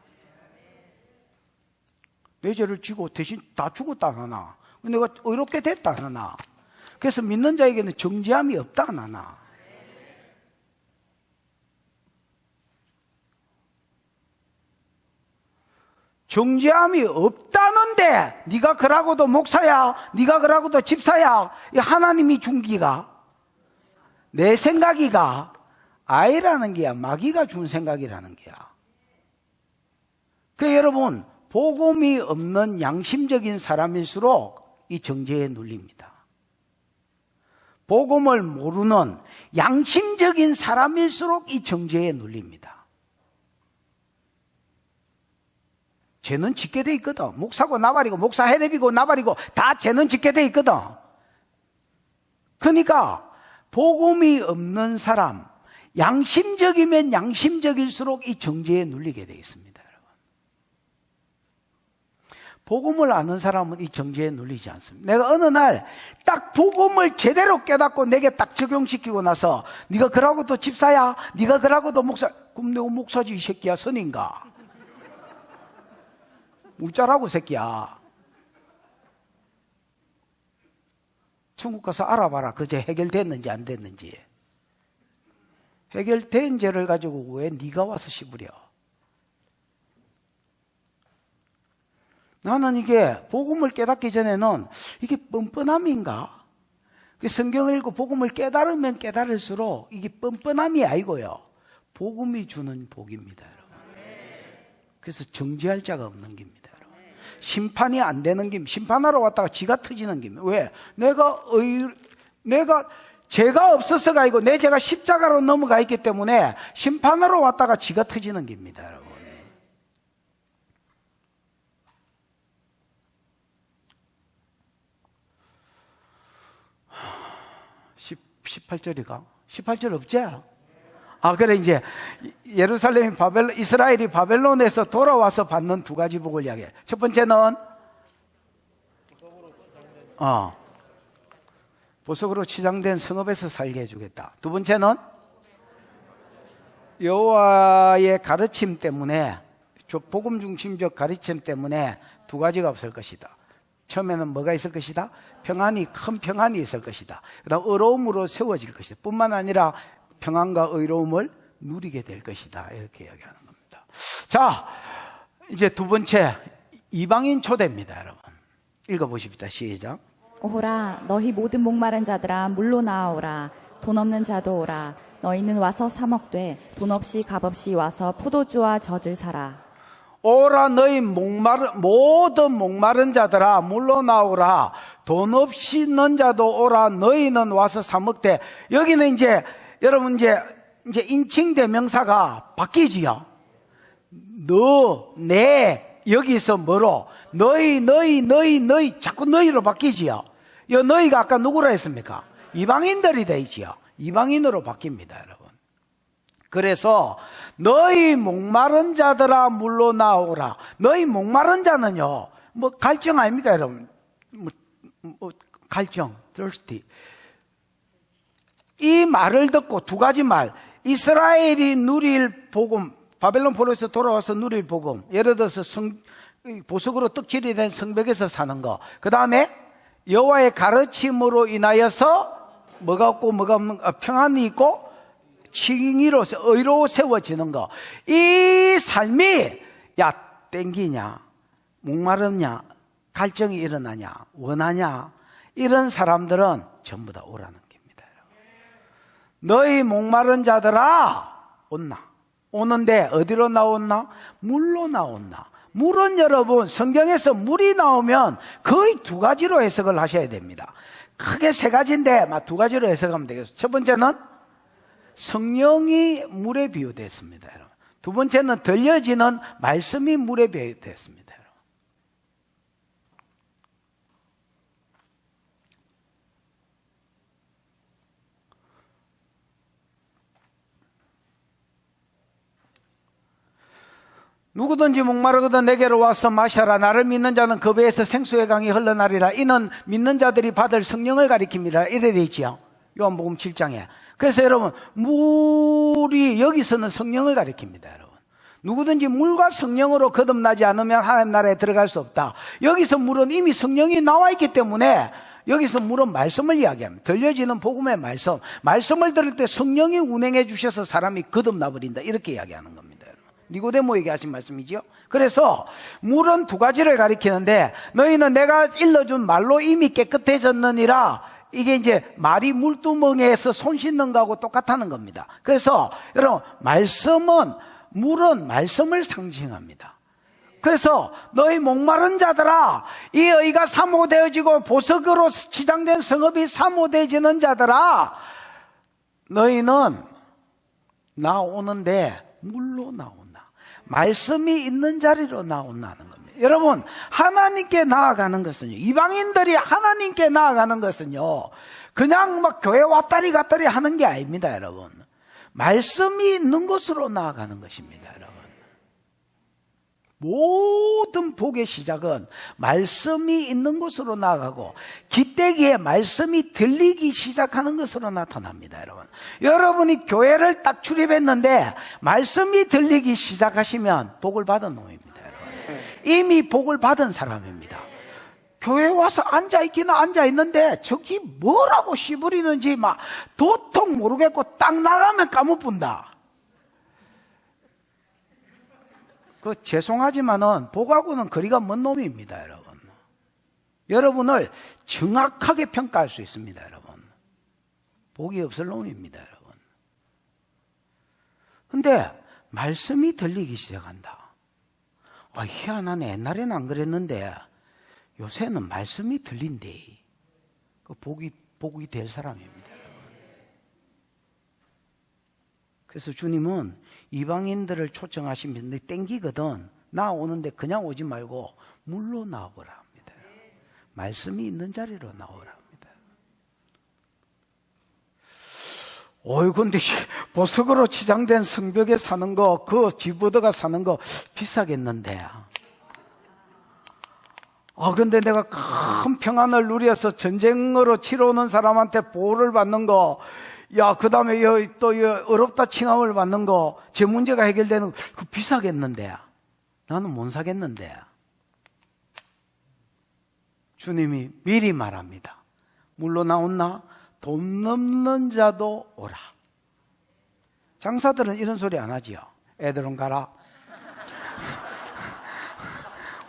내 죄를 지고 대신 다 죽었다 안 하나? 내가 의롭게 됐다 안 하나? 그래서 믿는 자에게는 정죄함이 없다 안 하나? 정죄함이 없다는데 네가 그러고도 목사야, 네가 그러고도 집사야, 이 하나님이 준 기가 내 생각이가 아이라는 게야, 마귀가 준 생각이라는 게야. 그 여러분 복음이 없는 양심적인 사람일수록 이 정죄에 눌립니다. 복음을 모르는 양심적인 사람일수록 이 정죄에 눌립니다. 죄는 짓게 돼 있거든. 목사고 나발이고 목사 해랩이고 나발이고 다 죄는 짓게 돼 있거든. 그러니까 복음이 없는 사람, 양심적이면 양심적일수록 이 정죄에 눌리게 돼 있습니다, 여러분. 복음을 아는 사람은 이 정죄에 눌리지 않습니다. 내가 어느 날 딱 복음을 제대로 깨닫고 내게 딱 적용시키고 나서 네가 그러고도 집사야, 네가 그러고도 목사, 그럼 내가 목사지 이 새끼야, 선인가? 웃자라고 새끼야. 천국 가서 알아봐라. 그 죄 해결됐는지 안 됐는지. 해결된 죄를 가지고 왜 네가 와서 씹으려? 나는 이게 복음을 깨닫기 전에는 이게 뻔뻔함인가? 성경을 읽고 복음을 깨달으면 깨달을수록 이게 뻔뻔함이 아니고요, 복음이 주는 복입니다, 여러분. 그래서 정죄할 자가 없는 겁니다, 여러분. 심판이 안 되는 길, 심판하러 왔다가 지가 터지는 길. 왜? 내가 죄가 없어서가 아니고 내 죄가 십자가로 넘어가 있기 때문에 심판하러 왔다가 지가 터지는 길입니다, 여러분. 18절이가? 18절 없지? 그래, 이제, 예루살렘이 이스라엘이 바벨론에서 돌아와서 받는 두 가지 복을 이야기해. 첫 번째는, 보석으로 치장된 성읍에서 살게 해주겠다. 두 번째는, 여호와의 가르침 때문에, 복음 중심적 가르침 때문에 두 가지가 없을 것이다. 처음에는 뭐가 있을 것이다? 큰 평안이 있을 것이다. 그다음 의로움으로 세워질 것이다. 뿐만 아니라 평안과 의로움을 누리게 될 것이다. 이렇게 이야기하는 겁니다. 자, 이제 두 번째, 이방인 초대입니다, 여러분. 읽어보십시다. 시작. 오호라, 너희 모든 목마른 자들아 물로 나아오라. 돈 없는 자도 오라. 너희는 와서 사 먹되 돈 없이 값없이 와서 포도주와 젖을 사라. 오라, 너희 모든 목마른 자들아 물로 나오라. 돈 없이 있는 자도 오라. 너희는 와서 사 먹되. 여기는 이제 여러분 이제 인칭 대명사가 바뀌지요. 너, 내, 여기서 뭐로? 너희 자꾸 너희로 바뀌지요. 이 너희가 아까 누구라 했습니까? 이방인들이 되지요. 이방인으로 바뀝니다, 여러분. 그래서 너희 목마른 자들아 물로 나오라. 너희 목마른 자는요, 갈증 아닙니까, 여러분? 갈증, thirsty. 이 말을 듣고 두 가지 말, 이스라엘이 누릴 복음, 바벨론 포로에서 돌아와서 누릴 복음, 예를 들어서 보석으로 떡칠이 된 성벽에서 사는 거, 그 다음에 여호와의 가르침으로 인하여서 뭐가 없고 뭐가 없는 평안이 있고 칭의로서 의로 세워지는 거, 이 삶이 땡기냐, 목마르냐, 갈증이 일어나냐, 원하냐, 이런 사람들은 전부 다 오라는 겁니다. 너희 목마른 자들아 온나. 오는데 어디로 나온나? 물로 나온나. 물은 여러분, 성경에서 물이 나오면 거의 두 가지로 해석을 하셔야 됩니다. 크게 세 가지인데 두 가지로 해석하면 되겠습니다. 첫 번째는 성령이 물에 비유됐습니다, 여러분. 두 번째는 들려지는 말씀이 물에 비유됐습니다, 여러분. 누구든지 목마르거든 내게로 와서 마셔라. 나를 믿는 자는 그 배에서 생수의 강이 흘러나리라. 이는 믿는 자들이 받을 성령을 가리킵니다. 이래 돼 있지요, 요한복음 7장에. 그래서 여러분, 물이 여기서는 성령을 가리킵니다, 여러분. 누구든지 물과 성령으로 거듭나지 않으면 하나님 나라에 들어갈 수 없다. 여기서 물은 이미 성령이 나와 있기 때문에 여기서 물은 말씀을 이야기합니다. 들려지는 복음의 말씀. 말씀을 들을 때 성령이 운행해 주셔서 사람이 거듭나 버린다. 이렇게 이야기하는 겁니다, 여러분. 니고데모에게 하신 말씀이지요. 그래서 물은 두 가지를 가리키는데, 너희는 내가 일러준 말로 이미 깨끗해졌느니라. 이게 이제 말이 물두멍에서 손 씻는 거하고 똑같다는 겁니다. 그래서 여러분, 물은 말씀을 상징합니다. 그래서 너희 목마른 자들아, 이 의가 사모되어지고 보석으로 치장된 성읍이 사모되어지는 자들아, 너희는 나오는데 물로 나온다. 말씀이 있는 자리로 나온다는 겁니다. 여러분, 하나님께 나아가는 것은요, 이방인들이 하나님께 나아가는 것은요, 그냥 교회 왔다리 갔다리 하는 게 아닙니다, 여러분. 말씀이 있는 곳으로 나아가는 것입니다, 여러분. 모든 복의 시작은 말씀이 있는 곳으로 나아가고 기대기에 말씀이 들리기 시작하는 것으로 나타납니다, 여러분. 여러분이 교회를 딱 출입했는데 말씀이 들리기 시작하시면 복을 받은 놈입니다, 여러분. 이미 복을 받은 사람입니다. 교회 와서 앉아있기는 앉아있는데 저기 뭐라고 씨부리는지 도통 모르겠고 딱 나가면 까무분다. 죄송하지만은 복하고는 거리가 먼 놈입니다, 여러분. 여러분을 정확하게 평가할 수 있습니다, 여러분. 복이 없을 놈입니다, 여러분. 근데 말씀이 들리기 시작한다. 희한하네. 옛날에는 안 그랬는데 요새는 말씀이 들린대. 그 복이 될 사람입니다, 여러분. 그래서 주님은 이방인들을 초청하시면 너 땡기거든. 나 오는데 그냥 오지 말고 물로 나오거라 합니다. 말씀이 있는 자리로 나오라 합니다. 근데 보석으로 치장된 성벽에 사는 거, 그 집 얻어가 사는 거 비싸겠는데. 근데 내가 큰 평안을 누려서 전쟁으로 치러오는 사람한테 보호를 받는 거, 그 다음에 또 어렵다 칭함을 받는 거, 제 문제가 해결되는 거, 그 비싸겠는데. 나는 못 사겠는데. 주님이 미리 말합니다. 물로 나온나? 돈 없는 자도 오라. 장사들은 이런 소리 안 하지요. 애들은 가라.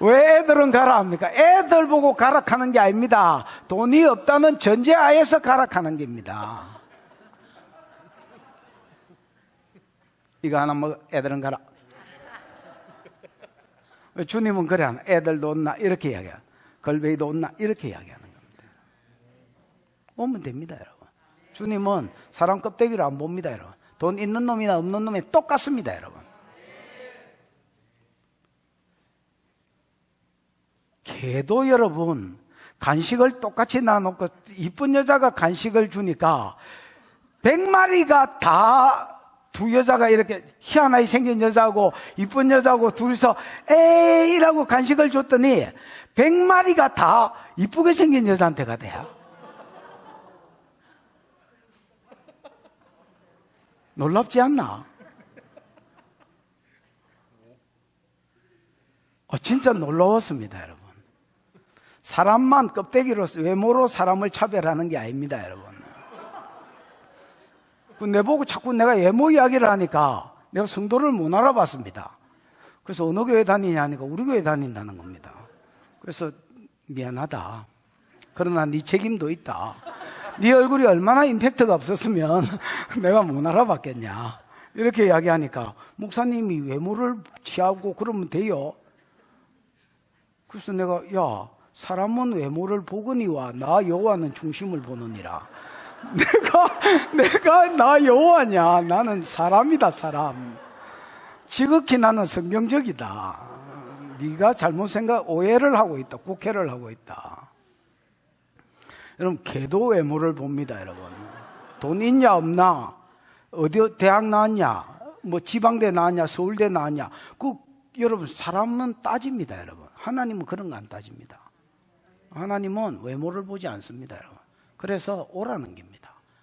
왜 애들은 가라 합니까? 애들 보고 가락하는 게 아닙니다. 돈이 없다는 전제하에서 가락하는 겁니다. 이거 하나 먹어. 애들은 가라. 주님은 그래 하나. 애들도 온나? 이렇게 이야기해요. 걸베이도 온나? 이렇게 이야기하는 겁니다. 오면 됩니다, 여러분. 주님은 사람 껍데기로 안 봅니다, 여러분. 돈 있는 놈이나 없는 놈이 똑같습니다, 여러분. 개도 여러분, 간식을 똑같이 놔놓고 이쁜 여자가 간식을 주니까 100마리가 다 두 여자가 이렇게 희한하게 생긴 여자하고 이쁜 여자하고 둘이서 에이라고 간식을 줬더니 100마리가 다 이쁘게 생긴 여자한테 가대요. 놀랍지 않나? 진짜 놀라웠습니다, 여러분. 사람만 껍데기로, 외모로 사람을 차별하는 게 아닙니다, 여러분. 내보고 자꾸 내가 외모 이야기를 하니까 내가 성도를 못 알아봤습니다. 그래서 어느 교회 다니냐 하니까 우리 교회 다닌다는 겁니다. 그래서 미안하다. 그러나 네 책임도 있다. 네 얼굴이 얼마나 임팩트가 없었으면 내가 못 알아봤겠냐. 이렇게 이야기하니까 목사님이 외모를 취하고 그러면 돼요. 그래서 내가 사람은 외모를 보거니와 나 여호와는 중심을 보느니라. 내가 나 여호와냐? 나는 사람이다, 사람. 지극히 나는 성경적이다. 네가 잘못 오해를 하고 있다. 국회를 하고 있다. 여러분, 개도 외모를 봅니다, 여러분. 돈 있냐, 없나? 어디 대학 나왔냐? 지방대 나왔냐? 서울대 나왔냐? 여러분, 사람은 따집니다, 여러분. 하나님은 그런 거 안 따집니다. 하나님은 외모를 보지 않습니다, 여러분. 그래서 오라는 겁니다.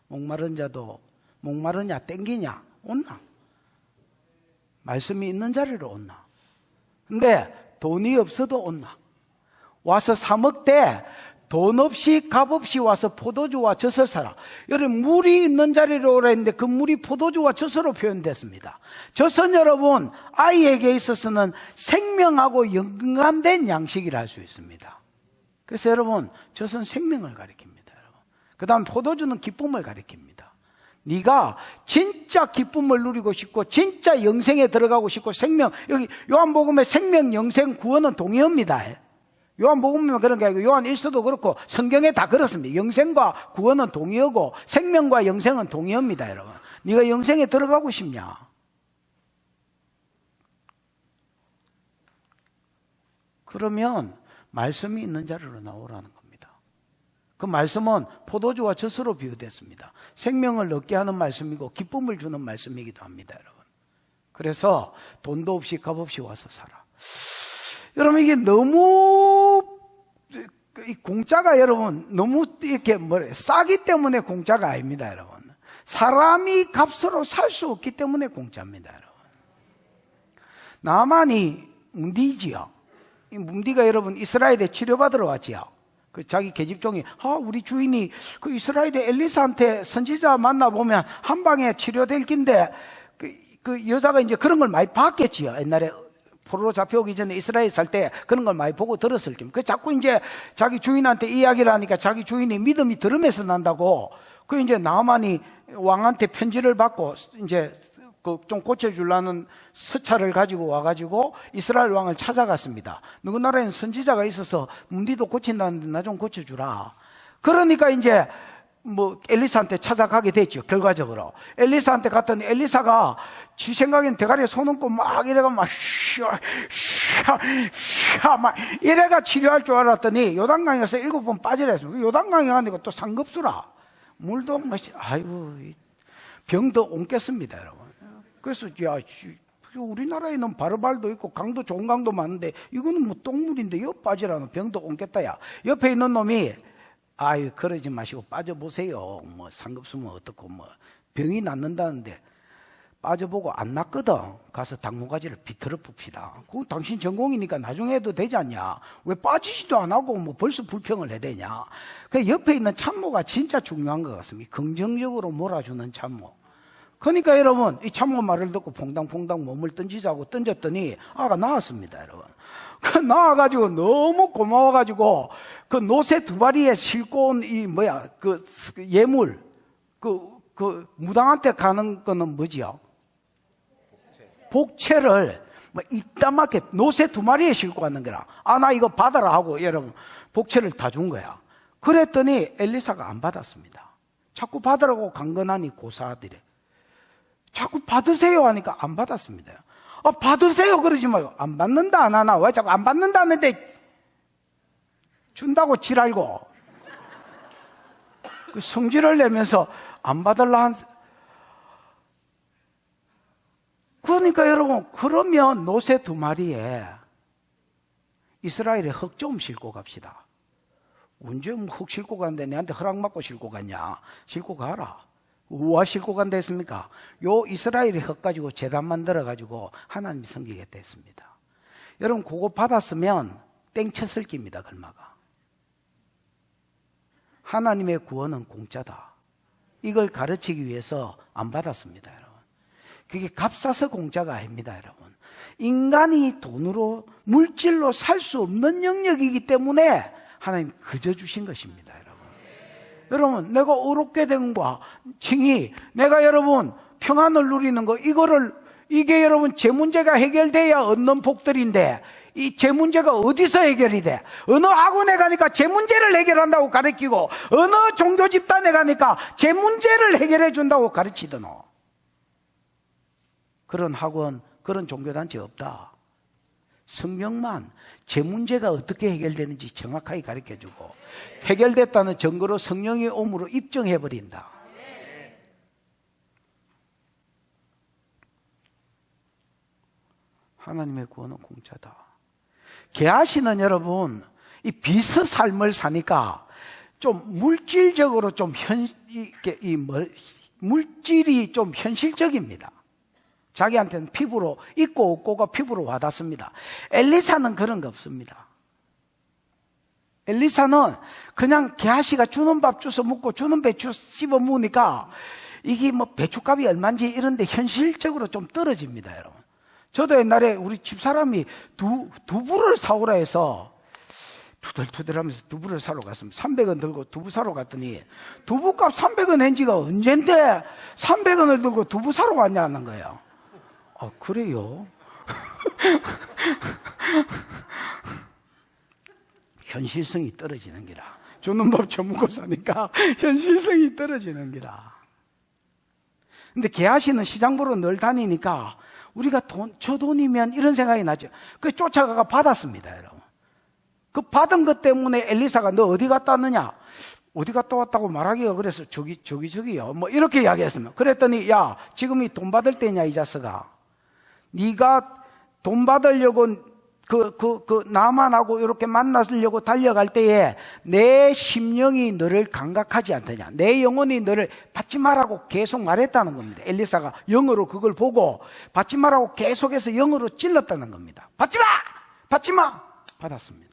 목마른 자도 목마르냐 땡기냐 온나. 말씀이 있는 자리로 온나. 근데 돈이 없어도 온나. 와서 사 먹되 돈 없이 값 없이 와서 포도주와 젖을 사라. 여러분, 물이 있는 자리로 오라 했는데 그 물이 포도주와 젖으로 표현됐습니다. 젖은 여러분, 아이에게 있어서는 생명하고 연관된 양식이라 할 수 있습니다. 그래서 여러분, 젖은 생명을 가리킵니다. 그 다음 포도주는 기쁨을 가리킵니다. 네가 진짜 기쁨을 누리고 싶고 진짜 영생에 들어가고 싶고 생명, 여기 요한복음에 생명, 영생, 구원은 동의어입니다. 요한복음에 그런 게 아니고 요한 1서도 그렇고 성경에 다 그렇습니다. 영생과 구원은 동의어고 생명과 영생은 동의어입니다, 여러분. 네가 영생에 들어가고 싶냐? 그러면 말씀이 있는 자리로 나오라는 겁니다. 그 말씀은 포도주와 젖으로 비유됐습니다. 생명을 얻게 하는 말씀이고 기쁨을 주는 말씀이기도 합니다, 여러분. 그래서 돈도 없이 값 없이 와서 살아. 여러분, 이게 너무 공짜가 여러분 너무 이렇게 싸기 때문에 공짜가 아닙니다, 여러분. 사람이 값으로 살 수 없기 때문에 공짜입니다, 여러분. 나만이 문디지요. 이 문디가 여러분 이스라엘에 치료받으러 왔지요. 그 자기 계집종이 우리 주인이 그 이스라엘의 엘리사한테 선지자 만나보면 한 방에 치료될 긴데 그 여자가 이제 그런 걸 많이 봤겠지요. 옛날에 포로로 잡혀오기 전에 이스라엘 살 때 그런 걸 많이 보고 들었을 겁니다. 그 자꾸 이제 자기 주인한테 이야기를 하니까 자기 주인이 믿음이 들음에서 난다고, 그 이제 나만이 왕한테 편지를 받고 이제 좀 고쳐주려는 서찰을 가지고 와가지고 이스라엘 왕을 찾아갔습니다. 누구 나라에는 선지자가 있어서 문디도 고친다는데 나 좀 고쳐주라. 그러니까 이제 뭐 엘리사한테 찾아가게 됐죠. 결과적으로 엘리사한테 갔더니 엘리사가 지 생각엔 대가리에 손 얹고 막 이래가 막 이래가 치료할 줄 알았더니 요단강에서 7번 빠지라 했습니다. 요단강에 가니까 또 상급수라 물도 마시, 아이고 병도 옮겠습니다, 여러분. 그래서 야, 우리나라에는 바르발도 있고 강도 좋은 강도 많은데 이거는 뭐 똥물인데 여 빠지라는 병도 옮겠다야. 옆에 있는 놈이 아유 그러지 마시고 빠져보세요. 뭐 상급수면 어떻고 뭐 병이 낫는다는데 빠져보고 안 낫거든. 가서 당무가지를 비틀어 봅시다. 그건 당신 전공이니까 나중에 해도 되지 않냐. 왜 빠지지도 안 하고 뭐 벌써 불평을 해야 되냐. 그 옆에 있는 참모가 진짜 중요한 것 같습니다. 긍정적으로 몰아주는 참모. 그러니까 여러분 이 참모 말을 듣고 퐁당퐁당 몸을 던지자고 던졌더니 아가 나왔습니다, 여러분. 그 나와가지고 너무 고마워가지고 그 노새 2마리에 싣고 온 이 뭐야 그 예물 그 무당한테 가는 거는 뭐지요? 복채를 뭐 이따맣게 노새 2마리에 싣고 가는 거라. 아 나 이거 받아라 하고 여러분 복채를 다 준 거야. 그랬더니 엘리사가 안 받았습니다. 자꾸 받으라고 강건하니 고사하더래. 자꾸 받으세요 하니까 안 받았습니다. 아, 받으세요 그러지 마요. 안 받는다 안 하나. 왜 자꾸 안 받는다 하는데 준다고 지랄고 그 성질을 내면서 안 받을라 한. 그러니까 여러분 그러면 노새 2마리에 이스라엘에 흙 좀 싣고 갑시다. 언제 흙 싣고 가는데 내한테 허락 받고 싣고 갔냐. 싣고 가라. 와 싣고 간다 했습니까? 요 이스라엘의 흙 가지고 제단 만들어 가지고 하나님이 섬기겠다 했습니다. 여러분 그거 받았으면 땡쳤을 깁니다. 글마가. 하나님의 구원은 공짜다. 이걸 가르치기 위해서 안 받았습니다, 여러분. 그게 값싸서 공짜가 아닙니다, 여러분. 인간이 돈으로 물질로 살 수 없는 영역이기 때문에 하나님 그저 주신 것입니다. 여러분, 내가 어렵게 된 거, 칭이, 내가 여러분, 평안을 누리는 거, 이게 여러분, 제 문제가 해결돼야 얻는 복들인데, 이 제 문제가 어디서 해결이 돼? 어느 학원에 가니까 제 문제를 해결한다고 가르치고, 어느 종교 집단에 가니까 제 문제를 해결해 준다고 가르치더노. 그런 학원, 그런 종교단체 없다. 성경만 제 문제가 어떻게 해결되는지 정확하게 가르쳐주고 해결됐다는 증거로 성령의 오므로 입증해버린다. 하나님의 구원은 공짜다. 게하시는 여러분 이 비스 삶을 사니까 좀 물질적으로 좀 물질이 좀 현실적입니다. 자기한테는 피부로 있고 없고가 피부로 와닿습니다. 엘리사는 그런 거 없습니다. 엘리사는 그냥 게하시가 주는 밥 주워 먹고 주는 배추 씹어 먹으니까 이게 뭐 배추값이 얼마인지 이런데 현실적으로 좀 떨어집니다, 여러분. 저도 옛날에 우리 집사람이 두부를 사오라 해서 투덜투덜하면서 두부를 사러 갔습니다. 300원 들고 두부 사러 갔더니 두부값 300원 한 지가 언젠데 300원을 들고 두부 사러 왔냐는 거예요. 아, 그래요? 현실성이 떨어지는 기라. 주는 법 처먹고 사니까 현실성이 떨어지는 기라. 근데 게하시는 시장 보러 늘 다니니까 우리가 저 돈이면 이런 생각이 나죠. 그 쫓아가가 받았습니다, 여러분. 그 받은 것 때문에 엘리사가 너 어디 갔다 왔느냐? 어디 갔다 왔다고 말하기가 그래서 저기요. 뭐 이렇게 이야기했습니다. 그랬더니 야, 지금이 돈 받을 때냐 이 자식아. 네가 돈 받으려고 나만하고 이렇게 만나려고 달려갈 때에 내 심령이 너를 감각하지 않더냐. 내 영혼이 너를 받지 말라고 계속 말했다는 겁니다. 엘리사가 영어로 그걸 보고 받지 말라고 계속해서 영어로 찔렀다는 겁니다. 받지 마! 받지 마! 받았습니다.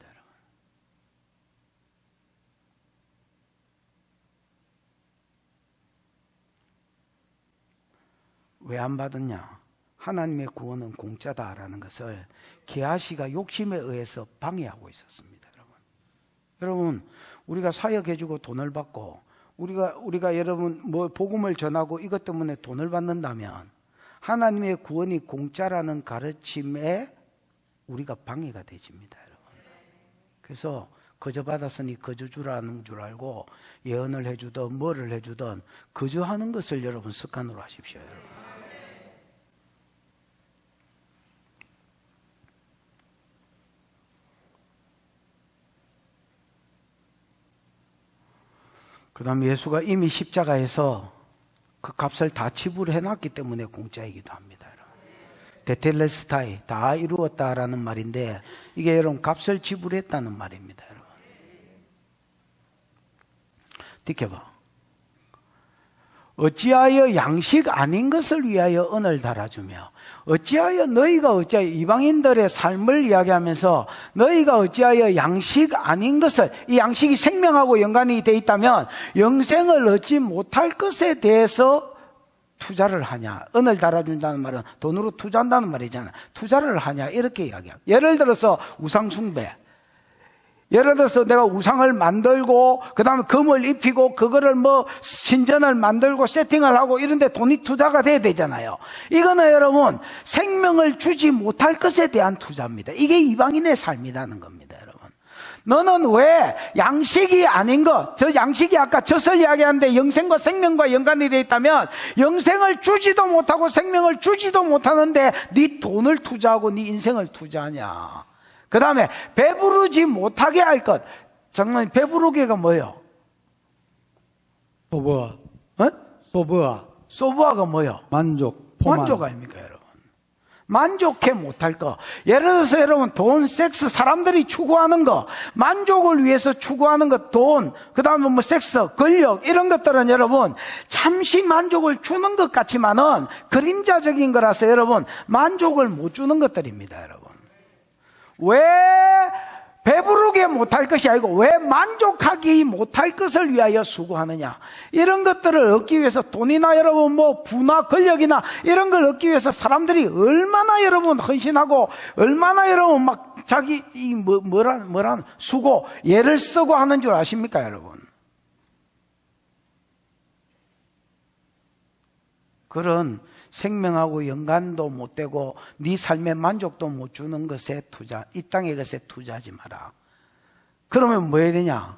왜 안 받았냐? 하나님의 구원은 공짜다라는 것을 게하시가 욕심에 의해서 방해하고 있었습니다. 여러분, 우리가 사역해주고 돈을 받고 우리가 여러분 뭐 복음을 전하고 이것 때문에 돈을 받는다면 하나님의 구원이 공짜라는 가르침에 우리가 방해가 되집니다, 여러분. 그래서 거저 받았으니 거저 주라는 줄 알고 예언을 해주든 뭐를 해주든 거저하는 것을 여러분 습관으로 하십시오, 여러분. 그 다음에 예수가 이미 십자가에서 그 값을 다 지불해 놨기 때문에 공짜이기도 합니다. 데텔레스타이, 다 이루었다라는 말인데 이게 여러분 값을 지불했다는 말입니다. 여러분. 지켜봐. 어찌하여 양식 아닌 것을 위하여 은을 달아주며 너희가 어찌하여 이방인들의 삶을 이야기하면서 너희가 어찌하여 양식 아닌 것을, 이 양식이 생명하고 연관이 돼 있다면 영생을 얻지 못할 것에 대해서 투자를 하냐. 은을 달아준다는 말은 돈으로 투자한다는 말이잖아. 투자를 하냐 이렇게 이야기합니다. 예를 들어서 우상 숭배, 예를 들어서 내가 우상을 만들고 그 다음에 금을 입히고 그거를 뭐 신전을 만들고 세팅을 하고 이런데 돈이 투자가 돼야 되잖아요. 이거는 여러분 생명을 주지 못할 것에 대한 투자입니다. 이게 이방인의 삶이라는 겁니다, 여러분. 너는 왜 양식이 아닌 것, 저 양식이 아까 젖을 이야기하는데 영생과 생명과 연관이 되어 있다면 영생을 주지도 못하고 생명을 주지도 못하는데 네 돈을 투자하고 네 인생을 투자하냐. 그 다음에 배부르지 못하게 할 것. 정말 배부르게가 뭐예요? 소부아. 어? 소부아. 소부아가 뭐예요? 만족. 포만. 만족 아닙니까, 여러분? 만족해 못할 거. 예를 들어서 여러분 돈, 섹스, 사람들이 추구하는 거, 만족을 위해서 추구하는 것, 돈, 그 다음에 뭐 섹스, 권력 이런 것들은 여러분 잠시 만족을 주는 것 같지만은 그림자적인 거라서 여러분 만족을 못 주는 것들입니다, 여러분. 왜 배부르게 못할 것이 아니고 왜 만족하기 못할 것을 위하여 수고하느냐. 이런 것들을 얻기 위해서 돈이나 여러분 뭐 부나 권력이나 이런 걸 얻기 위해서 사람들이 얼마나 여러분 헌신하고 얼마나 여러분 막 자기 뭐란 수고 애를 쓰고 하는 줄 아십니까, 여러분? 그런 생명하고 연관도 못 되고 네 삶의 만족도 못 주는 것에 투자, 이 땅의 것에 투자하지 마라. 그러면 뭐 해야 되냐?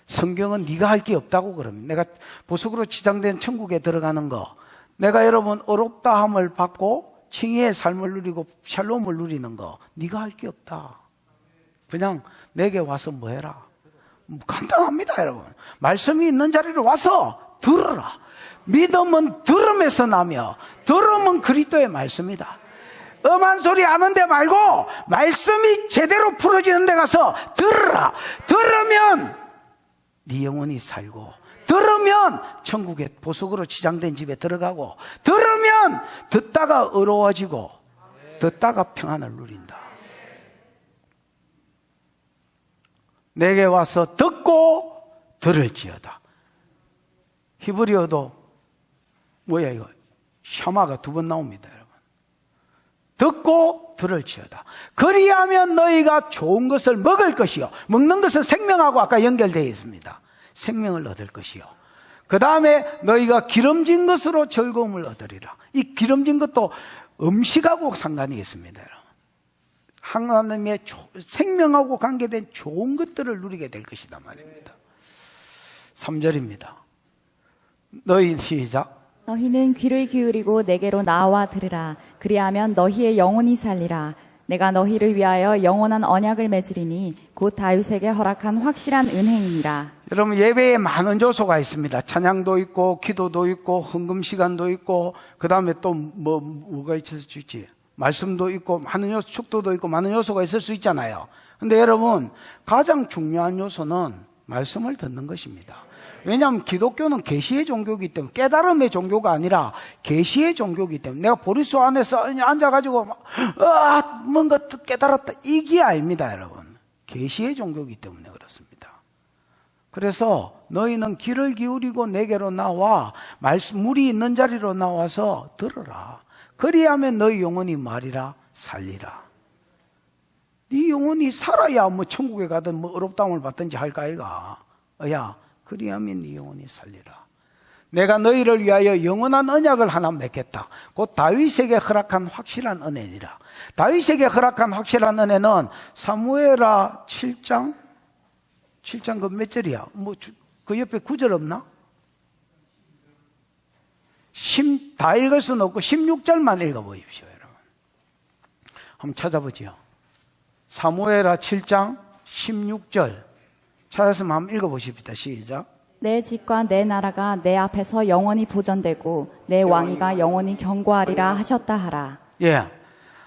성경은 네가 할 게 없다고 그럽니다. 내가 보석으로 치장된 천국에 들어가는 거, 내가 여러분 어렵다함을 받고 칭의의 삶을 누리고 샬롬을 누리는 거, 네가 할 게 없다. 그냥 내게 와서 뭐 해라. 간단합니다, 여러분. 말씀이 있는 자리로 와서 들어라. 믿음은 들음에서 나며 들음은 그리스도의 말씀이다. 엄한 소리 하는데 말고 말씀이 제대로 풀어지는 데 가서 들으라. 들으면 네 영혼이 살고, 들으면 천국의 보석으로 치장된 집에 들어가고, 들으면 듣다가 의로워지고 듣다가 평안을 누린다. 내게 와서 듣고 들을지어다. 히브리어도 뭐야 이거? 샤마가 2번 나옵니다, 여러분. 듣고 들을지어다. 그리하면 너희가 좋은 것을 먹을 것이요. 먹는 것은 생명하고 아까 연결되어 있습니다. 생명을 얻을 것이요. 그 다음에 너희가 기름진 것으로 즐거움을 얻으리라. 이 기름진 것도 음식하고 상관이 있습니다, 여러분. 하나님의 생명하고 관계된 좋은 것들을 누리게 될 것이다 말입니다. 3절입니다. 너희 시작. 너희는 귀를 기울이고 내게로 나와 들으라. 그리하면 너희의 영혼이 살리라. 내가 너희를 위하여 영원한 언약을 맺으리니 곧 다윗에게 허락한 확실한 은혜이니라. 여러분, 예배에 많은 요소가 있습니다. 찬양도 있고 기도도 있고 헌금 시간도 있고 그 다음에 또 뭐가 있을 수 있지? 말씀도 있고 많은 요소, 축도도 있고 많은 요소가 있을 수 있잖아요. 근데 여러분, 가장 중요한 요소는 말씀을 듣는 것입니다. 왜냐하면 기독교는 계시의 종교이기 때문에, 깨달음의 종교가 아니라 계시의 종교이기 때문에, 내가 보리수 안에서 앉아가지고 뭔가 깨달았다 이게 아닙니다, 여러분. 계시의 종교이기 때문에 그렇습니다. 그래서 너희는 귀를 기울이고 내게로 나와 물이 있는 자리로 나와서 들으라. 그리하면 너희 영혼이 말이라 살리라. 네 영혼이 살아야 뭐 천국에 가든 뭐 어렵다움을 받든지 할까 아이가. 야, 그리하면 네 영혼이 살리라. 내가 너희를 위하여 영원한 언약을 하나 맺겠다. 곧 다윗에게 허락한 확실한 은혜니라. 다윗에게 허락한 확실한 은혜는 사무엘하 7장 그 몇 절이야? 뭐 그 옆에 9절 없나? 다 읽을 수는 없고 16절만 읽어보십시오, 여러분. 한번 찾아보지요. 사무엘하 7장 16절 찾았으면 한번 읽어보십시다. 시작. 내 집과 내 나라가 내 앞에서 영원히 보존되고 내 왕위가 영원히 견고하리라 하셨다 하라. 예,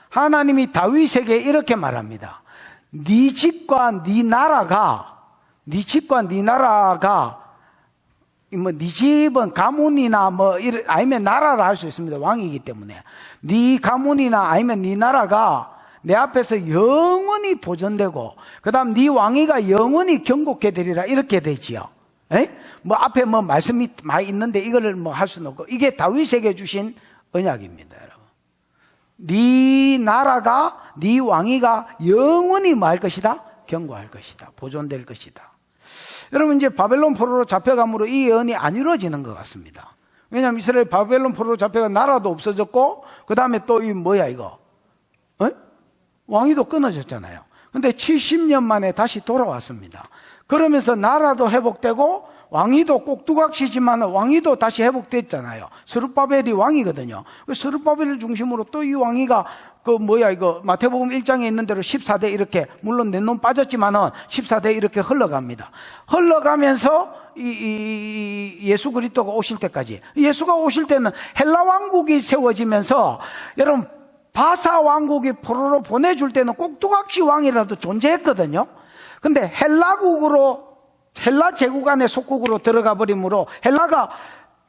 하나님이 다윗에게 이렇게 말합니다. 네 집과 네 나라가 뭐 네 집은 가문이나 뭐 아니면 나라라 할 수 있습니다. 왕이기 때문에 네 가문이나 아니면 네 나라가 내 앞에서 영원히 보존되고 그다음 네 왕위가 영원히 경고케 되리라 이렇게 되지요. 뭐 앞에 뭐 말씀이 많이 있는데 이거를 뭐 할 수는 없고 이게 다윗에게 주신 언약입니다, 여러분. 네 나라가 네 왕위가 영원히 뭐 할 것이다? 경고할 것이다. 보존될 것이다. 여러분 이제 바벨론 포로로 잡혀감으로 이 예언이 안 이루어지는 것 같습니다. 왜냐하면 이스라엘 바벨론 포로로 잡혀가 나라도 없어졌고 그 다음에 또 이 뭐야 이거 왕위도 끊어졌잖아요. 근데 70년 만에 다시 돌아왔습니다. 그러면서 나라도 회복되고 왕위도 꼭두각시지만 왕위도 다시 회복됐잖아요. 스룹바벨이 왕이거든요. 스룹바벨을 중심으로 또 이 왕위가 마태복음 1장에 있는 대로 14대 이렇게 물론 내 놈 빠졌지만은 14대 이렇게 흘러갑니다. 흘러가면서 예수 그리스도가 오실 때까지 예수가 오실 때는 헬라 왕국이 세워지면서 여러분 바사 왕국이 포로로 보내줄 때는 꼭두각시 왕이라도 존재했거든요. 근데 헬라 제국 안에 속국으로 들어가 버림으로 헬라가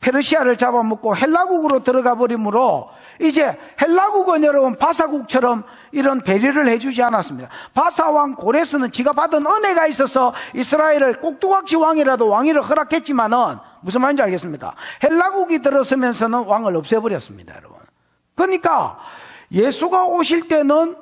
페르시아를 잡아먹고 헬라국으로 들어가 버림으로 이제 헬라국은 여러분 바사국처럼 이런 배려를 해주지 않았습니다. 바사왕 고레스는 지가 받은 은혜가 있어서 이스라엘을 꼭두각시 왕이라도 왕위를 허락했지만은 무슨 말인지 알겠습니까? 헬라국이 들어서면서는 왕을 없애버렸습니다, 여러분. 그러니까 예수가 오실 때는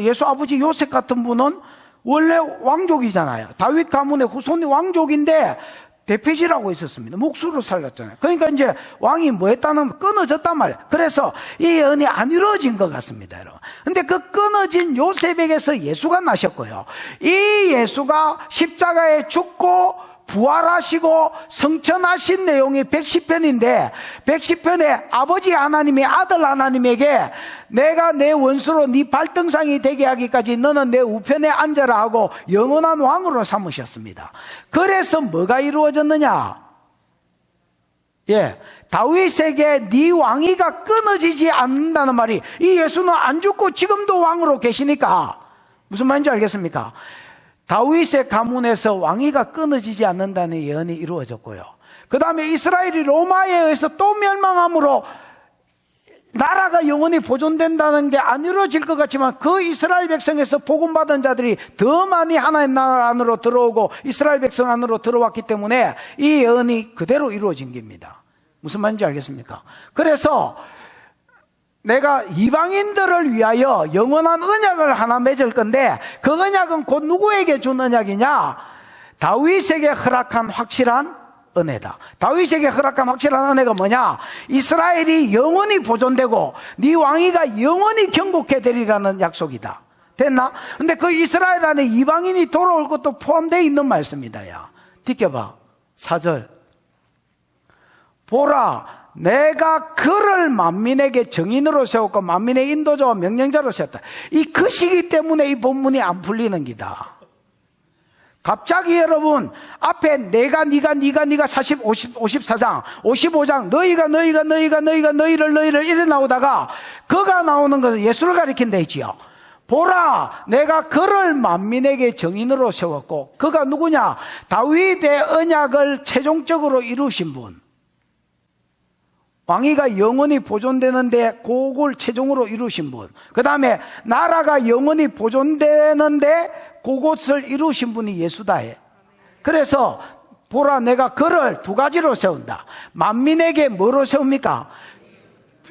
예수 아버지 요셉 같은 분은 원래 왕족이잖아요. 다윗 가문의 후손이 왕족인데 대피지라고 있었습니다. 목수로 살렸잖아요. 그러니까 이제 왕이 뭐 했다는 끊어졌단 말이에요. 그래서 이 예언이 안 이루어진 것 같습니다, 여러분. 근데 그 끊어진 요셉에게서 예수가 나셨고요. 이 예수가 십자가에 죽고 부활하시고 성천하신 내용이 110편인데 110편에 아버지 하나님이 아들 하나님에게 내가 내 원수로 네 발등상이 되게 하기까지 너는 내 우편에 앉아라 하고 영원한 왕으로 삼으셨습니다. 그래서 뭐가 이루어졌느냐? 다윗에게 네 왕위가 끊어지지 않는다는 말이 이 예수는 안 죽고 지금도 왕으로 계시니까 무슨 말인지 알겠습니까? 다윗의 가문에서 왕위가 끊어지지 않는다는 예언이 이루어졌고요. 그 다음에 이스라엘이 로마에 의해서 또 멸망함으로 나라가 영원히 보존된다는 게 안 이루어질 것 같지만 그 이스라엘 백성에서 복음받은 자들이 더 많이 하나님 나라 안으로 들어오고 이스라엘 백성 안으로 들어왔기 때문에 이 예언이 그대로 이루어진 겁니다. 무슨 말인지 알겠습니까? 그래서 내가 이방인들을 위하여 영원한 언약을 하나 맺을 건데 그 언약은 곧 누구에게 준 언약이냐? 다윗에게 허락한 확실한 은혜다. 다윗에게 허락한 확실한 은혜가 뭐냐? 이스라엘이 영원히 보존되고 네 왕위가 영원히 경고케 되리라는 약속이다. 됐나? 근데 그 이스라엘 안에 이방인이 돌아올 것도 포함되어 있는 말씀이다. 야, 뒷겨봐. 4절. 보라, 내가 그를 만민에게 정인으로 세웠고 만민의 인도자와 명령자로 세웠다. 이 그 시기 때문에 이 본문이 안 풀리는 기다. 갑자기 여러분 앞에 네가 54장 55장 너희가 너희를 이래 나오다가 그가 나오는 것은 예수를 가리킨다 했지요. 보라, 내가 그를 만민에게 정인으로 세웠고 그가 누구냐? 다윗의 언약을 최종적으로 이루신 분. 왕위가 영원히 보존되는데 그걸 최종으로 이루신 분. 그 다음에 나라가 영원히 보존되는데 그것을 이루신 분이 예수다 해. 그래서 보라, 내가 그를 두 가지로 세운다. 만민에게 뭐로 세웁니까?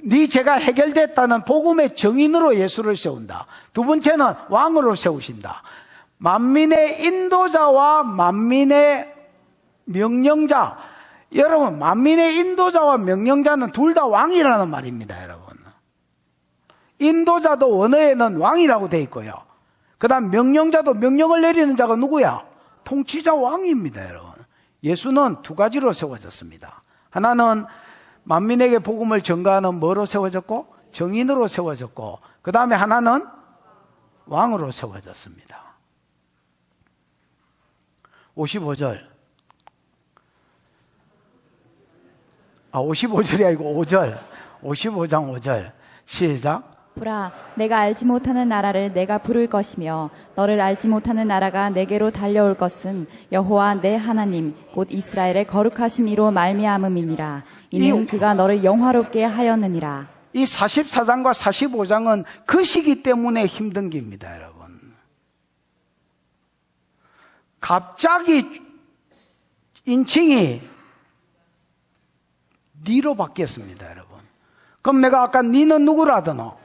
네 죄가 해결됐다는 복음의 증인으로 예수를 세운다. 두 번째는 왕으로 세우신다. 만민의 인도자와 만민의 명령자. 여러분, 만민의 인도자와 명령자는 둘 다 왕이라는 말입니다, 여러분. 인도자도 원어에는 왕이라고 되어 있고요. 그 다음 명령자도, 명령을 내리는 자가 누구야? 통치자 왕입니다, 여러분. 예수는 두 가지로 세워졌습니다. 하나는 만민에게 복음을 전가하는 뭐로 세워졌고? 정인으로 세워졌고, 그 다음에 하나는 왕으로 세워졌습니다. 55절. 55절이 아니고 5절. 55장 5절. 시작. 보라, 내가 알지 못하는 나라를 내가 부를 것이며 너를 알지 못하는 나라가 내게로 달려올 것은 여호와 내 하나님 곧 이스라엘의 거룩하신 이로 말미암음이니라. 이는 그가 너를 영화롭게 하였느니라. 이 44장과 45장은 그 시기 때문에 힘든 기입니다, 여러분. 갑자기 인칭이 니로 바뀌었습니다, 여러분. 그럼 내가 아까 니는 누구라 하더노?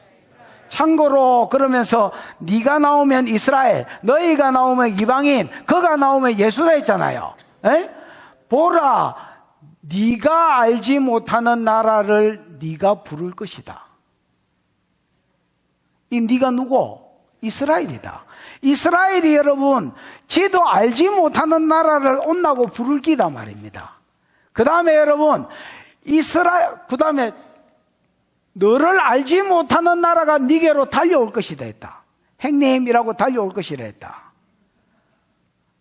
참고로 그러면서 네가 나오면 이스라엘, 너희가 나오면 이방인, 그가 나오면 예수라 했잖아요. 에? 보라, 네가 알지 못하는 나라를 네가 부를 것이다. 이 네가 누구? 이스라엘이다. 이스라엘이 여러분, 지도 알지 못하는 나라를 온다고 부를 기다 말입니다. 그 다음에 여러분, 그 다음에 너를 알지 못하는 나라가 네게로 달려올 것이다 했다. 행님이라고 달려올 것이라 했다.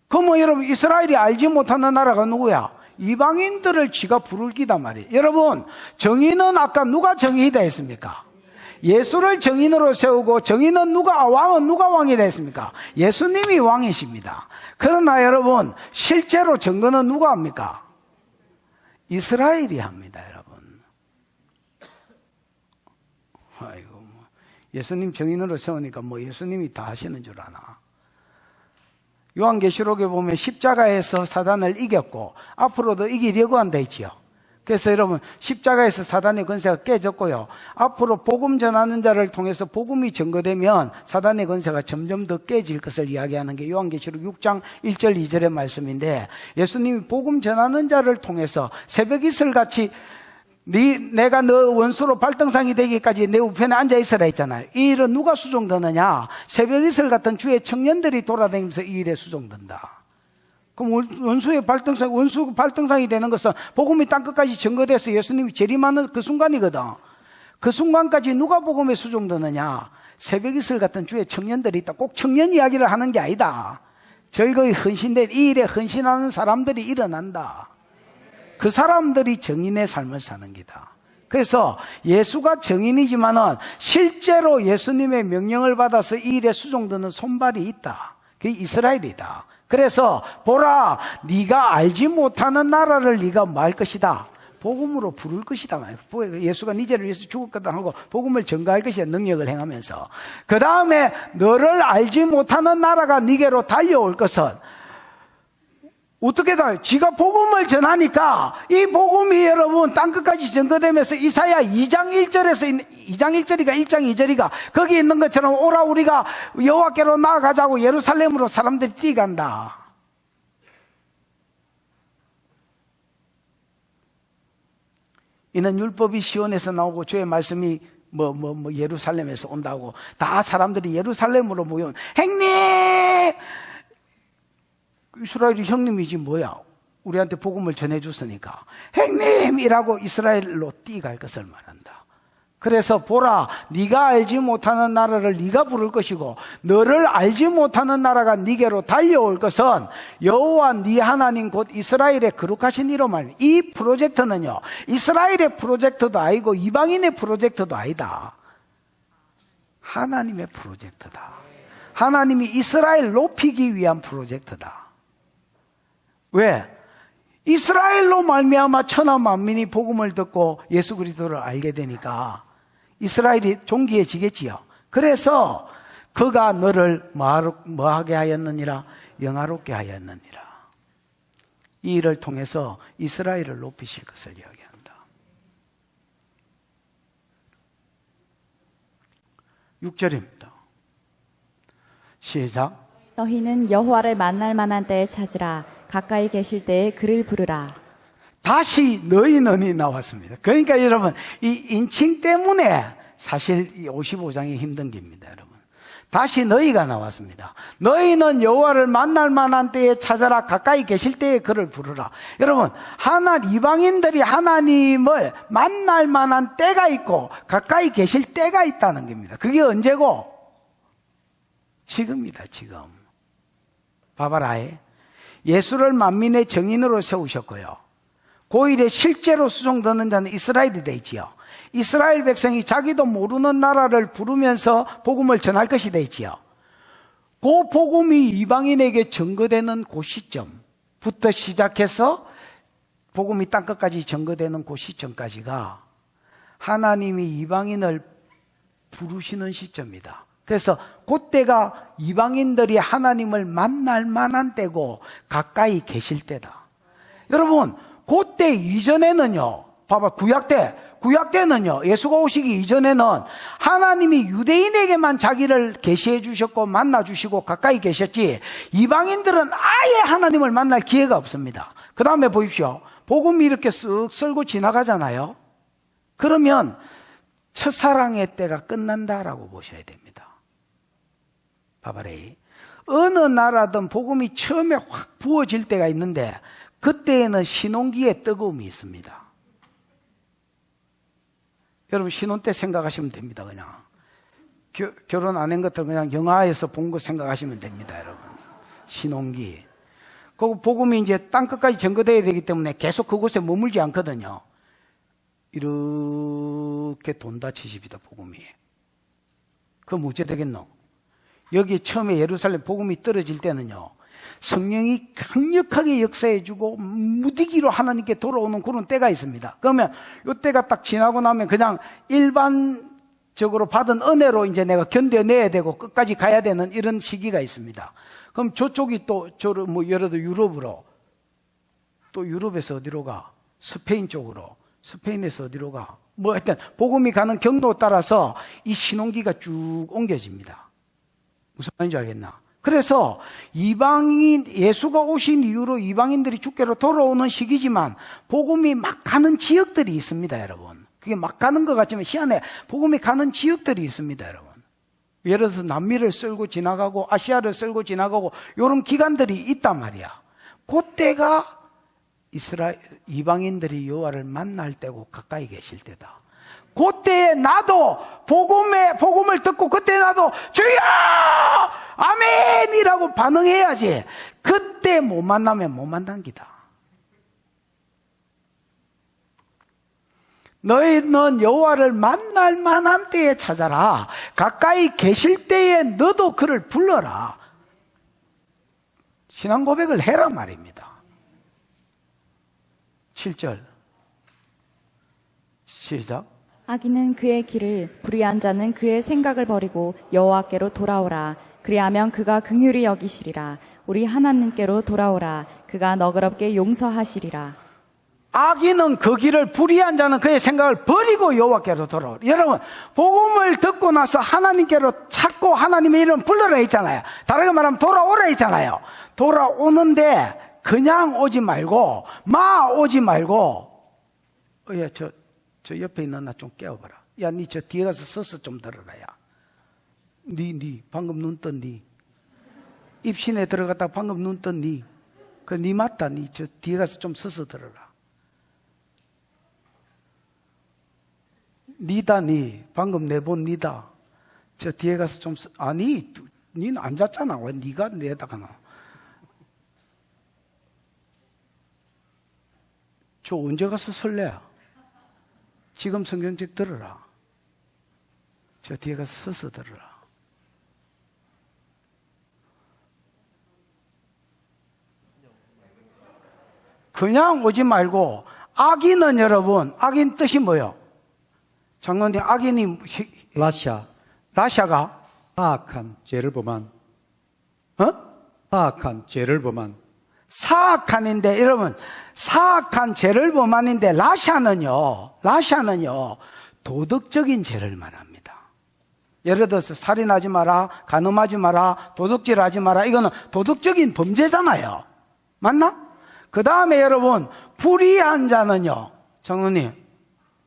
그럼 여러분, 이스라엘이 알지 못하는 나라가 누구야? 이방인들을 지가 부를 기다 말이에요. 여러분, 정의는 아까 누가 정의이다 했습니까? 예수를 정인으로 세우고, 정의는 왕은 누가 왕이다 했습니까? 예수님이 왕이십니다. 그러나 여러분, 실제로 정거는 누가 합니까? 이스라엘이 합니다, 여러분. 아이고, 예수님 정인으로 세우니까 예수님이 다 하시는 줄 아나. 요한계시록에 보면 십자가에서 사단을 이겼고 앞으로도 이기려고 한다 했지요. 그래서 여러분, 십자가에서 사단의 권세가 깨졌고요, 앞으로 복음 전하는 자를 통해서 복음이 증거되면 사단의 권세가 점점 더 깨질 것을 이야기하는 게 요한계시록 6장 1절 2절의 말씀인데, 예수님이 복음 전하는 자를 통해서 새벽 이슬같이 내가 너 원수로 발등상이 되기까지 내 우편에 앉아있으라 했잖아요. 이 일은 누가 수종드느냐? 새벽 이슬 같은 주의 청년들이 돌아다니면서 이 일에 수종든다. 그럼 원수의 발등상이 되는 것은 복음이 땅끝까지 증거돼서 예수님이 재림하는 그 순간이거든. 그 순간까지 누가 복음에 수종드느냐? 새벽 이슬 같은 주의 청년들이 있다. 꼭 청년 이야기를 하는 게 아니다. 저희가 헌신된 이 일에 헌신하는 사람들이 일어난다. 그 사람들이 정인의 삶을 사는 기다. 그래서 예수가 정인이지만은 실제로 예수님의 명령을 받아서 이 일에 수종드는 손발이 있다. 그게 이스라엘이다. 그래서 보라, 네가 알지 못하는 나라를 네가 뭐 할 것이다? 복음으로 부를 것이다. 예수가 네 죄를 위해서 죽었거든 하고 복음을 전가할 것이다. 능력을 행하면서. 그 다음에 너를 알지 못하는 나라가 네게로 달려올 것은 어떻게 다? 지가 복음을 전하니까 이 복음이 여러분 땅끝까지 전거되면서 이사야 2장 1절에서 2장 1절이가 1장 2절이가 거기 있는 것처럼 오라 우리가 여호와께로 나아가자고 예루살렘으로 사람들이 뛰어간다. 이는 율법이 시온에서 나오고 주의 말씀이 예루살렘에서 온다고 다 사람들이 예루살렘으로 모여. 행님! 이스라엘이 형님이지 뭐야. 우리한테 복음을 전해줬으니까 행님이라고 이스라엘로 뛰어갈 것을 말한다. 그래서 보라, 네가 알지 못하는 나라를 네가 부를 것이고 너를 알지 못하는 나라가 네게로 달려올 것은 여호와 네 하나님 곧 이스라엘의 거룩하신 이로 말미. 이 프로젝트는요, 이스라엘의 프로젝트도 아니고 이방인의 프로젝트도 아니다. 하나님의 프로젝트다. 하나님이 이스라엘 높이기 위한 프로젝트다. 왜? 이스라엘로 말미암아 천하 만민이 복음을 듣고 예수 그리스도를 알게 되니까 이스라엘이 존귀해지겠지요. 그래서 그가 너를 뭐하게 하였느니라? 영화롭게 하였느니라. 이 일을 통해서 이스라엘을 높이실 것을 이야기합니다. 6절입니다. 시작. 너희는 여호와를 만날 만한 때에 찾으라. 가까이 계실 때에 그를 부르라. 다시 너희는이 나왔습니다. 그러니까 여러분, 이 인칭 때문에 사실 이 55장이 힘든 겁니다, 여러분. 다시 너희가 나왔습니다. 너희는 여호와를 만날 만한 때에 찾아라. 가까이 계실 때에 그를 부르라. 여러분, 이방인들이 하나님을 만날 만한 때가 있고 가까이 계실 때가 있다는 겁니다. 그게 언제고? 지금이다, 지금. 봐봐라. 예수를 만민의 정인으로 세우셨고요. 그 일에 실제로 수종드는 자는 이스라엘이 되지요. 이스라엘 백성이 자기도 모르는 나라를 부르면서 복음을 전할 것이 되지요. 그 복음이 이방인에게 전거되는 그 시점부터 시작해서 복음이 땅끝까지 전거되는 그 시점까지가 하나님이 이방인을 부르시는 시점이다. 그래서 그때가 이방인들이 하나님을 만날 만한 때고 가까이 계실 때다. 여러분, 그때 이전에는요, 봐봐, 구약 때는요, 예수가 오시기 이전에는 하나님이 유대인에게만 자기를 계시해 주셨고 만나 주시고 가까이 계셨지, 이방인들은 아예 하나님을 만날 기회가 없습니다. 그 다음에 보십시오. 복음이 이렇게 쓱 쓸고 지나가잖아요. 그러면 첫사랑의 때가 끝난다라고 보셔야 됩니다. 봐봐라. 어느 나라든 복음이 처음에 확 부어질 때가 있는데 그때에는 신혼기의 뜨거움이 있습니다. 여러분, 신혼 때 생각하시면 됩니다. 그냥 결혼 안 한 것들 그냥 영화에서 본 거 생각하시면 됩니다. 여러분, 신혼기. 그 복음이 이제 땅끝까지 전거되어야 되기 때문에 계속 그곳에 머물지 않거든요. 이렇게 돈다 치십니다. 복음이. 그럼 어째 되겠노? 여기 처음에 예루살렘 복음이 떨어질 때는요, 성령이 강력하게 역사해주고 무디기로 하나님께 돌아오는 그런 때가 있습니다. 그러면 이 때가 딱 지나고 나면 그냥 일반적으로 받은 은혜로 이제 내가 견뎌내야 되고 끝까지 가야 되는 이런 시기가 있습니다. 그럼 저쪽이 또 예를 들어 유럽으로, 또 유럽에서 어디로 가? 스페인 쪽으로, 스페인에서 어디로 가? 하여튼 복음이 가는 경로에 따라서 이 신혼기가 쭉 옮겨집니다. 무슨 말인지 알겠나? 그래서 예수가 오신 이후로 이방인들이 주께로 돌아오는 시기지만 복음이 막 가는 지역들이 있습니다, 여러분. 그게 막 가는 것 같지만 희한해. 복음이 가는 지역들이 있습니다, 여러분. 예를 들어서 남미를 쓸고 지나가고 아시아를 쓸고 지나가고 이런 기간들이 있단 말이야. 그때가 이방인들이 여호와를 만날 때고 가까이 계실 때다. 그때에 나도 복음을 듣고 그때 나도 주여 아멘이라고 반응해야지. 그때 못 만나면 못 만난 기다. 너희는 여호와를 만날 만한 때에 찾아라. 가까이 계실 때에 너도 그를 불러라. 신앙 고백을 해라 말입니다. 7절 시작. 악인은 그의 길을, 불의한 자는 그의 생각을 버리고 여호와께로 돌아오라. 그리하면 그가 긍휼히 여기시리라. 우리 하나님께로 돌아오라. 그가 너그럽게 용서하시리라. 악인은 그 길을, 불의한 자는 그의 생각을 버리고 여호와께로 돌아오라. 여러분, 복음을 듣고 나서 하나님께로 찾고 하나님의 이름 불러라 했잖아요. 다르게 말하면 돌아오라 했잖아요. 돌아오는데 그냥 오지 말고, 오지 말고, 저 옆에 있는 나 좀 깨워봐라. 야, 니 저 뒤에 가서 서서 좀 들어라, 야. 니 방금 눈 뜬 니. 입신에 들어갔다 방금 눈 뜬 니. 니 맞다. 니 저 뒤에 가서 좀 서서 들어라. 니다, 니. 방금 내본 니다. 저 뒤에 가서 좀 니는 앉았잖아. 왜 니가 내다가 나. 저 언제 가서 설레? 지금 성경책 들어라. 저 뒤에 가서 서서 들어라. 그냥 오지 말고, 악인은 여러분, 악인 뜻이 뭐예요? 장로님, 악인이 라샤가 사악한 죄를 범한 사악한인데, 여러분, 사악한 죄를 범한인데, 라샤는요, 도덕적인 죄를 말합니다. 예를 들어서 살인하지 마라, 간음하지 마라, 도둑질하지 마라. 이거는 도덕적인 범죄잖아요. 맞나? 그 다음에 여러분, 불의한 자는요, 장로님,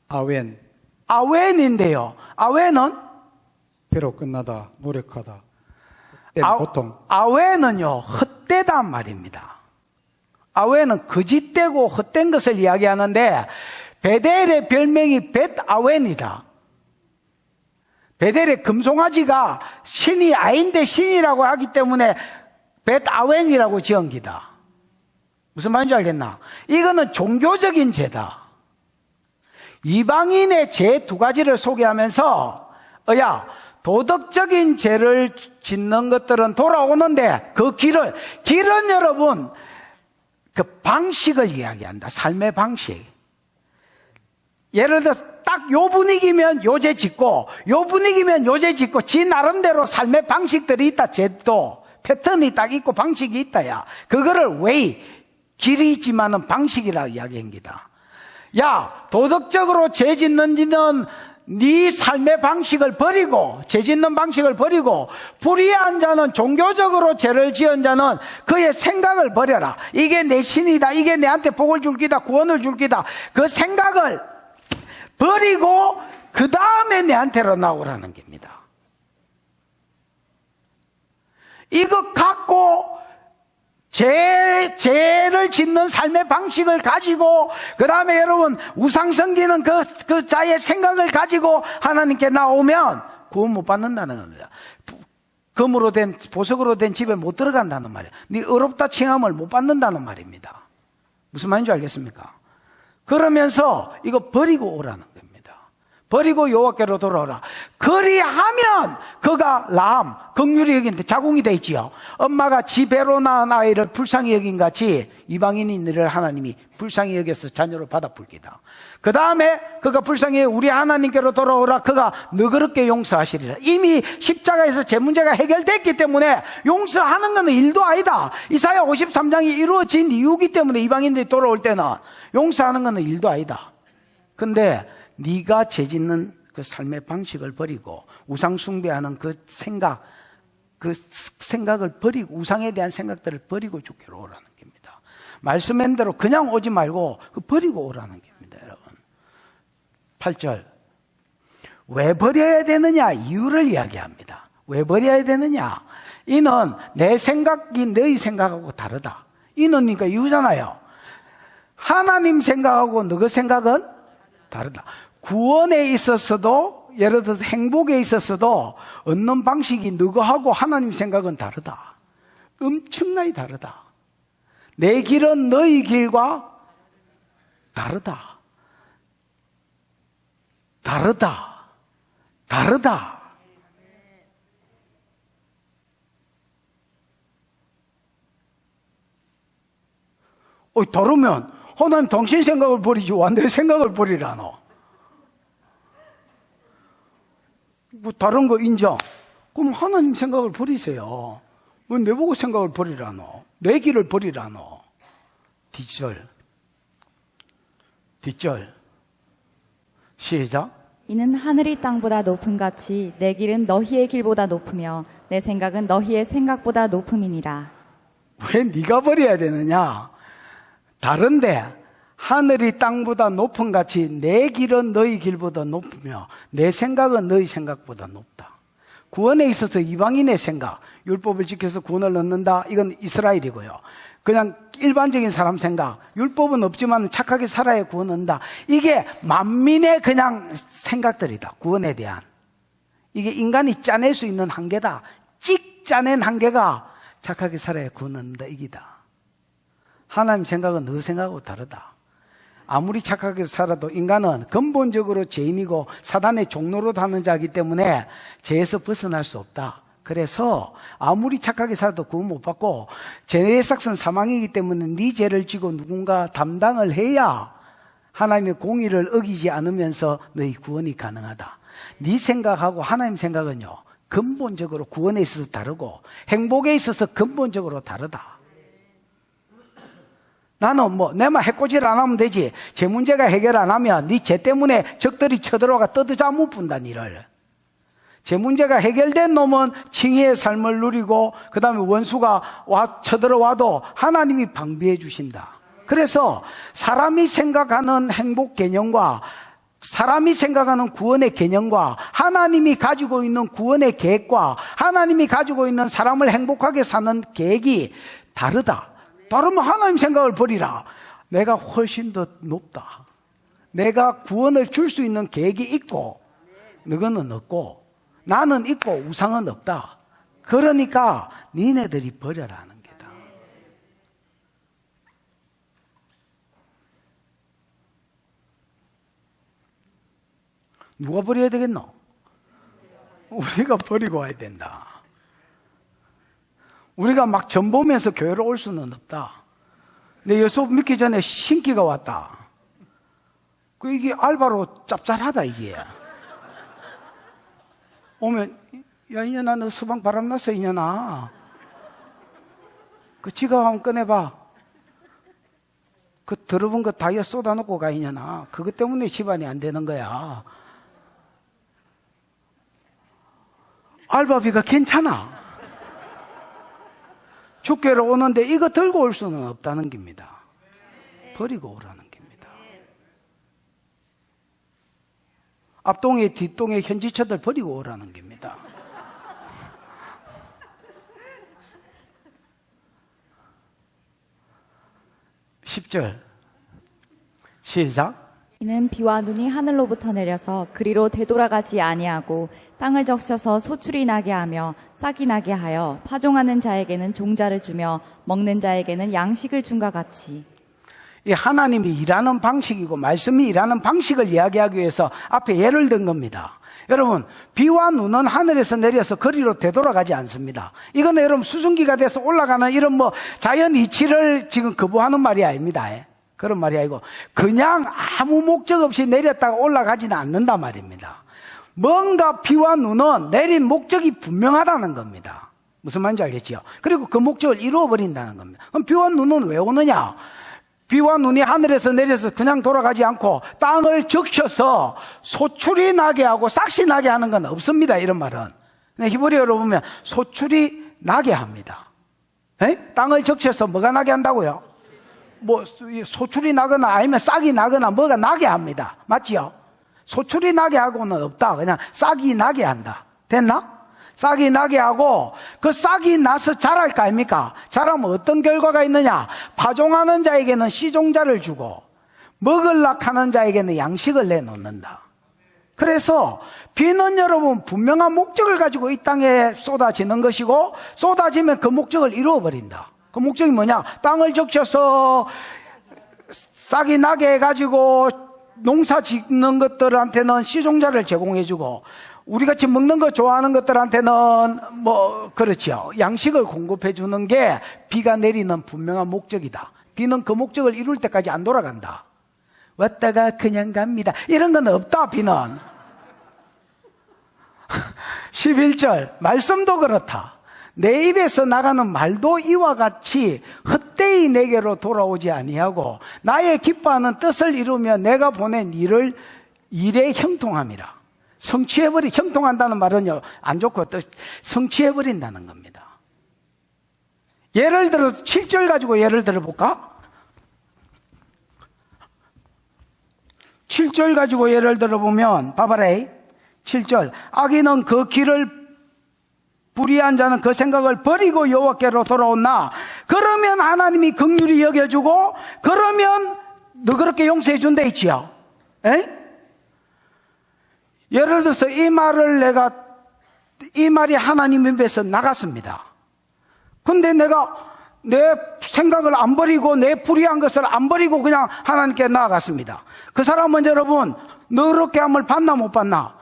아웬, 아웬인데요. 아웬은? 배로 끝나다, 노력하다. 보통. 아웬은요, 헛되단 말입니다. 아웬은 거짓되고 헛된 것을 이야기하는데, 베델의 별명이 벳아웬이다. 베델의 금송아지가 신이 아인데 신이라고 하기 때문에 벳아웬이라고 지은 기다. 무슨 말인지 알겠나? 이거는 종교적인 죄다. 이방인의 죄 두 가지를 소개하면서 도덕적인 죄를 짓는 것들은 돌아오는데 그 길은 여러분 그 방식을 이야기한다. 삶의 방식. 예를 들어 딱 요 분위기면 요 죄 짓고 요 분위기면 요 죄 짓고 지 나름대로 삶의 방식들이 있다. 죄도 패턴이 딱 있고 방식이 있다야. 그거를 웨이 길이 있지만은 방식이라 이야기합니다. 도덕적으로 죄 짓는지는 네 삶의 방식을 버리고 죄 짓는 방식을 버리고 불의한 자는 종교적으로 죄를 지은 자는 그의 생각을 버려라. 이게 내 신이다. 이게 내한테 복을 줄 기다. 구원을 줄 기다. 그 생각을 버리고 그 다음에 내한테로 나오라는 겁니다. 이거 갖고 죄를 짓는 삶의 방식을 가지고 그 다음에 여러분 우상 섬기는 그 자의 생각을 가지고 하나님께 나오면 구원 못 받는다는 겁니다. 금으로 된 보석으로 된 집에 못 들어간다는 말이에요. 네 의롭다 칭함을 못 받는다는 말입니다. 무슨 말인지 알겠습니까? 그러면서 이거 버리고 오라는 겁니다. 버리고 여호와께로 돌아오라. 그리하면 그가 라함, 긍휼히 여기는데 자궁이 돼 있지요. 엄마가 지 배로 낳은 아이를 불쌍히 여긴 같이 이방인인들을 하나님이 불쌍히 여겨서 자녀로 받아 불기다. 그 다음에 그가 불쌍히 우리 하나님께로 돌아오라. 그가 너그럽게 용서하시리라. 이미 십자가에서 제 문제가 해결됐기 때문에 용서하는 것은 일도 아니다. 이사야 53장이 이루어진 이유기 때문에 이방인들이 돌아올 때는 용서하는 것은 일도 아니다. 근데 네가 죄짓는 그 삶의 방식을 버리고 우상 숭배하는 그 생각을 버리고 우상에 대한 생각들을 버리고 주께로 오라는 겁니다. 말씀한 대로 그냥 오지 말고 버리고 오라는 겁니다. 여러분 8절 왜 버려야 되느냐 이유를 이야기합니다. 왜 버려야 되느냐 이는 내 생각이 너희 생각하고 다르다. 이는 그러니까 이유잖아요. 하나님 생각하고 너희 생각은 다르다. 구원에 있었어도 예를 들어서 행복에 있었어도 얻는 방식이 너하고 하나님 생각은 다르다. 엄청나게 다르다. 내 길은 너희 길과 다르다. 다르다. 다르다. 다르면 하나님 당신 생각을 버리지 왜 내 생각을 버리라노? 뭐 다른 거 인정. 그럼 하나님 생각을 버리세요. 왜 내보고 생각을 버리라노? 내 길을 버리라노? 뒷절 시작. 이는 하늘이 땅보다 높음 같이 내 길은 너희의 길보다 높으며 내 생각은 너희의 생각보다 높음이니라. 왜 네가 버려야 되느냐? 다른데 하늘이 땅보다 높은 같이 내 길은 너희 길보다 높으며 내 생각은 너희 생각보다 높다. 구원에 있어서 이방인의 생각, 율법을 지켜서 구원을 얻는다. 이건 이스라엘이고요. 그냥 일반적인 사람 생각, 율법은 없지만 착하게 살아야 구원 얻는다. 이게 만민의 그냥 생각들이다. 구원에 대한. 이게 인간이 짜낼 수 있는 한계다. 찍 짜낸 한계가 착하게 살아야 구원 얻는다. 이기다. 하나님 생각은 너 생각하고 다르다. 아무리 착하게 살아도 인간은 근본적으로 죄인이고 사단의 종로로 다는 자이기 때문에 죄에서 벗어날 수 없다. 그래서 아무리 착하게 살아도 구원 못 받고 죄의 삭은 사망이기 때문에 네 죄를 지고 누군가 담당을 해야 하나님의 공의를 어기지 않으면서 너희 구원이 가능하다. 네 생각하고 하나님 생각은요 근본적으로 구원에 있어서 다르고 행복에 있어서 근본적으로 다르다. 나는 내만 해코지를 안 하면 되지. 제 문제가 해결 안 하면 네 죄 때문에 적들이 쳐들어가 뜯어자 못 분다 니를. 제 문제가 해결된 놈은 칭의의 삶을 누리고 그 다음에 원수가 쳐들어와도 하나님이 방비해 주신다. 그래서 사람이 생각하는 행복 개념과 사람이 생각하는 구원의 개념과 하나님이 가지고 있는 구원의 계획과 하나님이 가지고 있는 사람을 행복하게 사는 계획이 다르다. 다르면 하나님 생각을 버리라. 내가 훨씬 더 높다. 내가 구원을 줄 수 있는 계획이 있고 너는 없고 나는 있고 우상은 없다. 그러니까 니네들이 버려라는 게다. 누가 버려야 되겠노? 우리가 버리고 와야 된다. 우리가 막 전보면서 교회로 올 수는 없다. 내 예수 믿기 전에 신기가 왔다. 이게 알바로 짭짤하다 이게. 오면 야 이년아 너 수방 바람났어 이년아. 그 지갑 한번 꺼내봐. 그 더러운 거 다이어 쏟아놓고 가 이년아. 그것 때문에 집안이 안 되는 거야. 알바비가 괜찮아. 축계로 오는데 이거 들고 올 수는 없다는 겁니다. 버리고 오라는 겁니다. 앞동에 뒷동에 현지처들 버리고 오라는 겁니다. (10절) 시작. 이는 비와 눈이 하늘로부터 내려서 그리로 되돌아가지 아니하고 땅을 적셔서 소출이 나게 하며 싹이 나게 하여 파종하는 자에게는 종자를 주며 먹는 자에게는 양식을 준과 같이. 이 하나님이 일하는 방식이고 말씀이 일하는 방식을 이야기하기 위해서 앞에 예를 든 겁니다. 여러분, 비와 눈은 하늘에서 내려서 거리로 되돌아가지 않습니다. 이거는 여러분 수증기가 돼서 올라가는 이런 자연 이치를 지금 거부하는 말이 아닙니다. 그런 말이 아니고 그냥 아무 목적 없이 내렸다가 올라가지는 않는단 말입니다. 뭔가 비와 눈은 내린 목적이 분명하다는 겁니다. 무슨 말인지 알겠지요? 그리고 그 목적을 이루어버린다는 겁니다. 그럼 비와 눈은 왜 오느냐? 비와 눈이 하늘에서 내려서 그냥 돌아가지 않고 땅을 적셔서 소출이 나게 하고 싹이 나게 하는 건 없습니다. 이런 말은. 히브리어로 보면 소출이 나게 합니다. 땅을 적셔서 뭐가 나게 한다고요? 소출이 나거나 아니면 싹이 나거나 뭐가 나게 합니다. 맞지요? 소출이 나게 하고는 없다. 그냥 싹이 나게 한다. 됐나? 싹이 나게 하고 그 싹이 나서 자랄 거 아닙니까? 자라면 어떤 결과가 있느냐? 파종하는 자에게는 씨종자를 주고 먹으려고 하는 자에게는 양식을 내놓는다. 그래서 비는 여러분 분명한 목적을 가지고 이 땅에 쏟아지는 것이고 쏟아지면 그 목적을 이루어버린다. 그 목적이 뭐냐? 땅을 적셔서 싹이 나게 해가지고 농사 짓는 것들한테는 씨종자를 제공해주고 우리같이 먹는 거 좋아하는 것들한테는 그렇죠. 양식을 공급해주는 게 비가 내리는 분명한 목적이다. 비는 그 목적을 이룰 때까지 안 돌아간다. 왔다가 그냥 갑니다. 이런 건 없다, 비는. 11절 말씀도 그렇다. 내 입에서 나가는 말도 이와 같이 헛되이 내게로 돌아오지 아니하고 나의 기뻐하는 뜻을 이루며 내가 보낸 일에 형통함이라. 형통한다는 말은요, 안 좋고 성취해버린다는 겁니다. 예를 들어서 7절 가지고 예를 들어볼까? 7절 가지고 예를 들어보면 봐봐라. 7절 악인은 그 길을 불의한 자는 그 생각을 버리고 여호와께로 돌아온나 그러면 하나님이 긍휼히 여겨주고 그러면 너그럽게 용서해 준다 했지요. 예를 들어서 이 말이 하나님 입에서 나갔습니다. 근데 내가 내 생각을 안 버리고 내 불의한 것을 안 버리고 그냥 하나님께 나아갔습니다. 그 사람은 여러분 너그럽게 함을 받나 못 받나?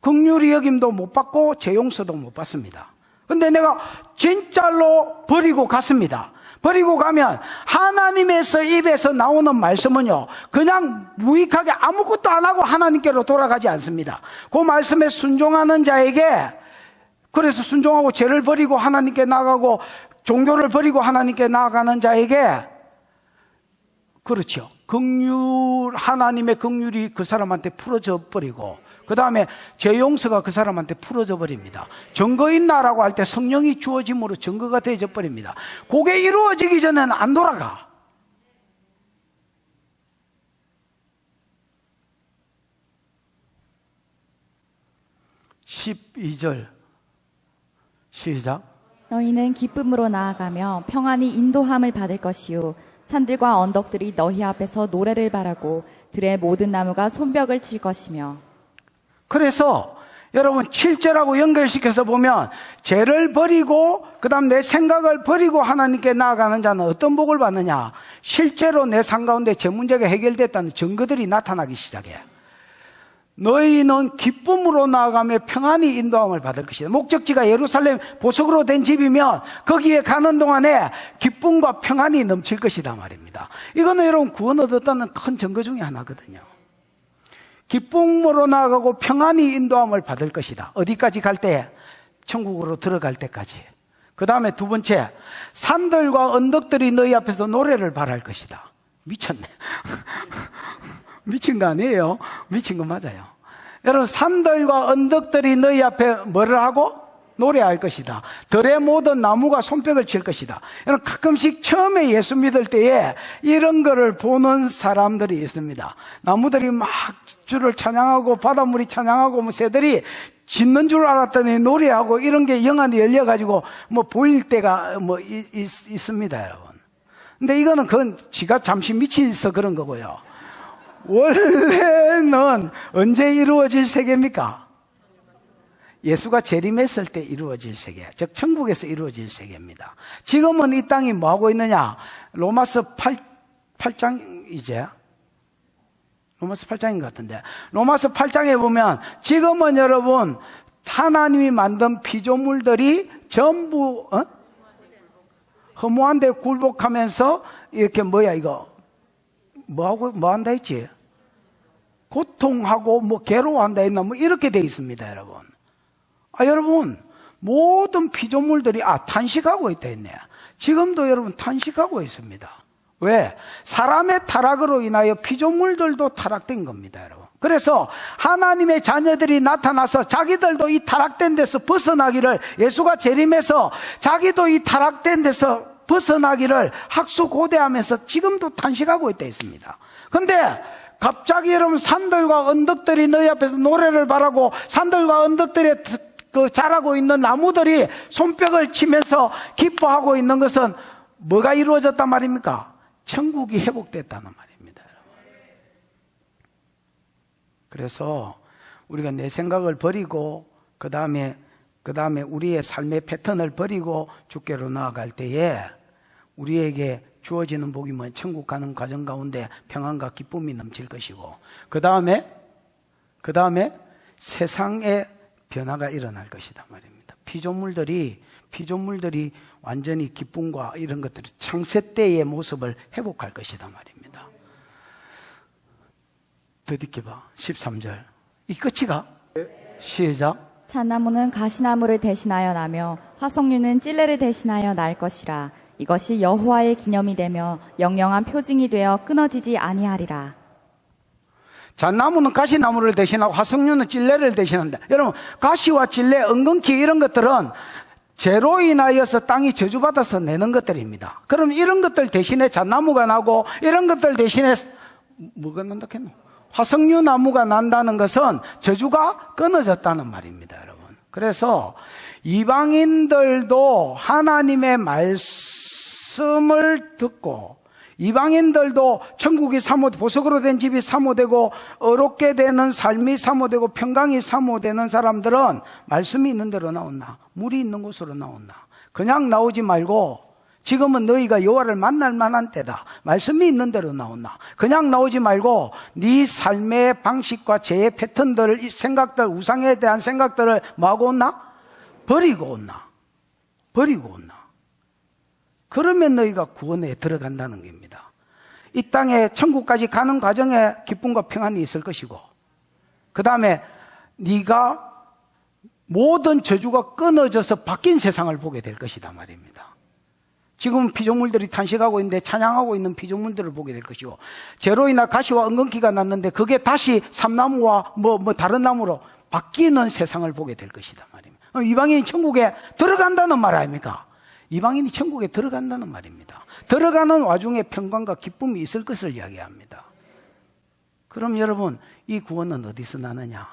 긍휼히 여김도 못 받고 제 용서도 못 받습니다. 근데 내가 진짜로 버리고 갔습니다. 버리고 가면 하나님에서 입에서 나오는 말씀은요 그냥 무익하게 아무것도 안 하고 하나님께로 돌아가지 않습니다. 그 말씀에 순종하는 자에게, 그래서 순종하고 죄를 버리고 하나님께 나아가고 종교를 버리고 하나님께 나아가는 자에게, 그렇죠, 하나님의 긍휼이 그 사람한테 풀어져 버리고 그 다음에 죄 용서가 그 사람한테 풀어져 버립니다. 증거 있나라고 할 때 성령이 주어짐으로 증거가 되어져 버립니다. 그게 이루어지기 전에는 안 돌아가. (12절) 시작. 너희는 기쁨으로 나아가며 평안히 인도함을 받을 것이요 산들과 언덕들이 너희 앞에서 노래를 바라고 들의 모든 나무가 손뼉을 칠 것이며. 그래서 여러분 7절하고 연결시켜서 보면 죄를 버리고 그 다음 내 생각을 버리고 하나님께 나아가는 자는 어떤 복을 받느냐, 실제로 내 삶 가운데 죄 문제가 해결됐다는 증거들이 나타나기 시작해. 너희는 기쁨으로 나아가며 평안히 인도함을 받을 것이다. 목적지가 예루살렘 보석으로 된 집이면 거기에 가는 동안에 기쁨과 평안이 넘칠 것이다 말입니다. 이거는 여러분 구원 얻었다는 큰 증거 중에 하나거든요. 기쁨으로 나아가고 평안히 인도함을 받을 것이다. 어디까지 갈 때? 천국으로 들어갈 때까지. 그 다음에 두 번째, 산들과 언덕들이 너희 앞에서 노래를 발할 것이다. 미쳤네. 미친 거 아니에요? 미친 거 맞아요. 여러분, 산들과 언덕들이 너희 앞에 뭐를 하고? 노래할 것이다. 들의 모든 나무가 손뼉을 칠 것이다. 여러분, 가끔씩 처음에 예수 믿을 때에 이런 거를 보는 사람들이 있습니다. 나무들이 막 주를 찬양하고 바닷물이 찬양하고 뭐 새들이 짖는 줄 알았더니 노래하고 이런 게 영안이 열려가지고 뭐 보일 때가 뭐 있습니다, 여러분. 근데 이거는 그건 지가 잠시 미치서 그런 거고요. 원래는 언제 이루어질 세계입니까? 예수가 재림했을 때 이루어질 세계, 즉 천국에서 이루어질 세계입니다. 지금은 이 땅이 뭐하고 있느냐? 로마서 8장이제 로마서 8장인 것 같은데, 로마서 8장에 보면 지금은 여러분 하나님이 만든 피조물들이 전부 허무한데 굴복하면서 이렇게 뭐 한다 했지? 고통하고 뭐 괴로워한다 했나 뭐 이렇게 돼 있습니다, 여러분. 여러분, 모든 피조물들이 탄식하고 있다 했네. 지금도 여러분 탄식하고 있습니다. 왜? 사람의 타락으로 인하여 피조물들도 타락된 겁니다, 여러분. 그래서 하나님의 자녀들이 나타나서 자기들도 이 타락된 데서 벗어나기를, 예수가 재림해서 자기도 이 타락된 데서 벗어나기를 학수고대하면서 지금도 탄식하고 있다 했습니다. 근데 갑자기 여러분 산들과 언덕들이 너희 앞에서 노래를 바라고 산들과 언덕들에 자라고 있는 나무들이 손뼉을 치면서 기뻐하고 있는 것은 뭐가 이루어졌단 말입니까? 천국이 회복됐다는 말입니다, 여러분. 그래서 우리가 내 생각을 버리고 그 다음에 우리의 삶의 패턴을 버리고 주께로 나아갈 때에 우리에게 주어지는 복이 뭐냐? 천국 가는 과정 가운데 평안과 기쁨이 넘칠 것이고, 그 다음에 세상에 변화가 일어날 것이다 말입니다. 피조물들이 완전히 기쁨과 이런 것들이 창세 때의 모습을 회복할 것이다 말입니다. 더듬게 봐. 13절. 이 끝이가? 시작. 잣나무는 가시나무를 대신하여 나며 화석류는 찔레를 대신하여 날 것이라. 이것이 여호와의 기념이 되며 영영한 표징이 되어 끊어지지 아니하리라. 잣나무는 가시나무를 대신하고 화석류는 찔레를 대신한다. 여러분, 가시와 찔레, 은근키 이런 것들은 죄로 인하여서 땅이 저주받아서 내는 것들입니다. 그럼 이런 것들 대신에 잣나무가 나고 이런 것들 대신에 뭐가 난다 했노? 화석류 나무가 난다는 것은 저주가 끊어졌다는 말입니다, 여러분. 그래서 이방인들도 하나님의 말씀을 듣고, 이방인들도 천국이 보석으로 된 집이 사모되고 어렵게 되는 삶이 사모되고 평강이 사모되는 사람들은 말씀이 있는 대로 나온다. 물이 있는 곳으로 나온다. 그냥 나오지 말고 지금은 너희가 여호와를 만날 만한 때다. 말씀이 있는 대로 나온다. 그냥 나오지 말고 네 삶의 방식과 죄의 패턴들, 생각들, 우상에 대한 생각들을 뭐하고 온나? 버리고 온나. 그러면 너희가 구원에 들어간다는 겁니다. 이 땅에 천국까지 가는 과정에 기쁨과 평안이 있을 것이고, 그 다음에 네가 모든 저주가 끊어져서 바뀐 세상을 보게 될 것이다 말입니다. 지금 피조물들이 탄식하고 있는데 찬양하고 있는 피조물들을 보게 될 것이고, 재로 인한 가시와 엉겅퀴가 났는데 그게 다시 삼나무와 다른 나무로 바뀌는 세상을 보게 될 것이다 말입니다. 이방인이 천국에 들어간다는 말 아닙니까? 이방인이 천국에 들어간다는 말입니다. 들어가는 와중에 평강과 기쁨이 있을 것을 이야기합니다. 그럼 여러분, 이 구원은 어디서 나느냐?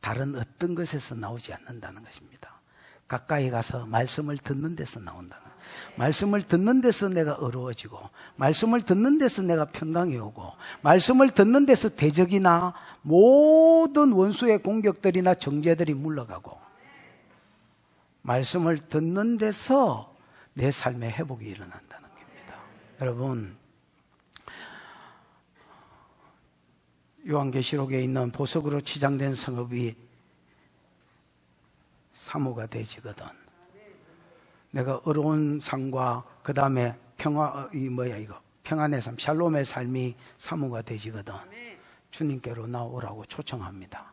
다른 어떤 것에서 나오지 않는다는 것입니다. 가까이 가서 말씀을 듣는 데서 나온다는 거예요. 말씀을 듣는 데서 내가 어려워지고, 말씀을 듣는 데서 내가 평강이 오고, 말씀을 듣는 데서 대적이나 모든 원수의 공격들이나 정죄들이 물러가고, 말씀을 듣는 데서 내 삶의 회복이 일어난다는 겁니다. 여러분, 요한계시록에 있는 보석으로 치장된 성읍이 사모가 되지거든. 내가 어려운 삶과 그 다음에 평안의 삶, 샬롬의 삶이 사모가 되지거든. 주님께로 나오라고 초청합니다.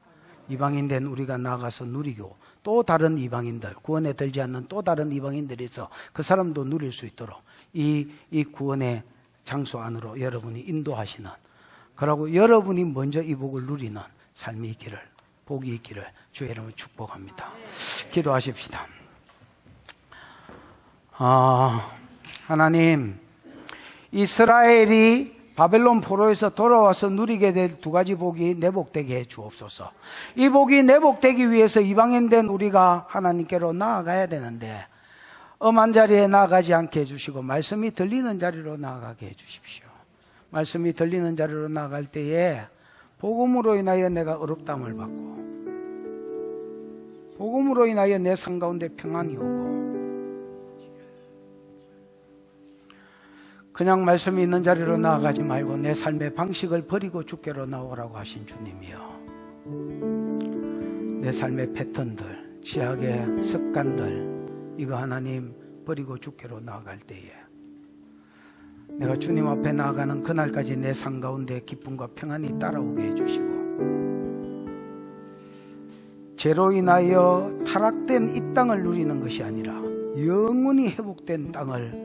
이방인 된 우리가 나가서 누리고, 또 다른 이방인들, 구원에 들지 않는 또 다른 이방인들이 있어 그 사람도 누릴 수 있도록 이 구원의 장소 안으로 여러분이 인도하시는, 그러고 여러분이 먼저 이 복을 누리는 삶이 있기를, 복이 있기를 주의 이름으로 축복합니다. 기도하십시다. 하나님, 이스라엘이 바벨론 포로에서 돌아와서 누리게 될 두 가지 복이 내복되게 해 주옵소서. 이 복이 내복되기 위해서 이방인 된 우리가 하나님께로 나아가야 되는데, 엄한 자리에 나아가지 않게 해주시고 말씀이 들리는 자리로 나아가게 해주십시오. 말씀이 들리는 자리로 나아갈 때에 복음으로 인하여 내가 어렵담을 받고, 복음으로 인하여 내 삶 가운데 평안이 오고, 그냥 말씀이 있는 자리로 나아가지 말고 내 삶의 방식을 버리고 주께로 나오라고 하신 주님이여, 내 삶의 패턴들, 지하의 습관들, 이거 하나님 버리고 주께로 나아갈 때에 내가 주님 앞에 나아가는 그날까지 내 삶 가운데 기쁨과 평안이 따라오게 해주시고, 죄로 인하여 타락된 이 땅을 누리는 것이 아니라 영원히 회복된 땅을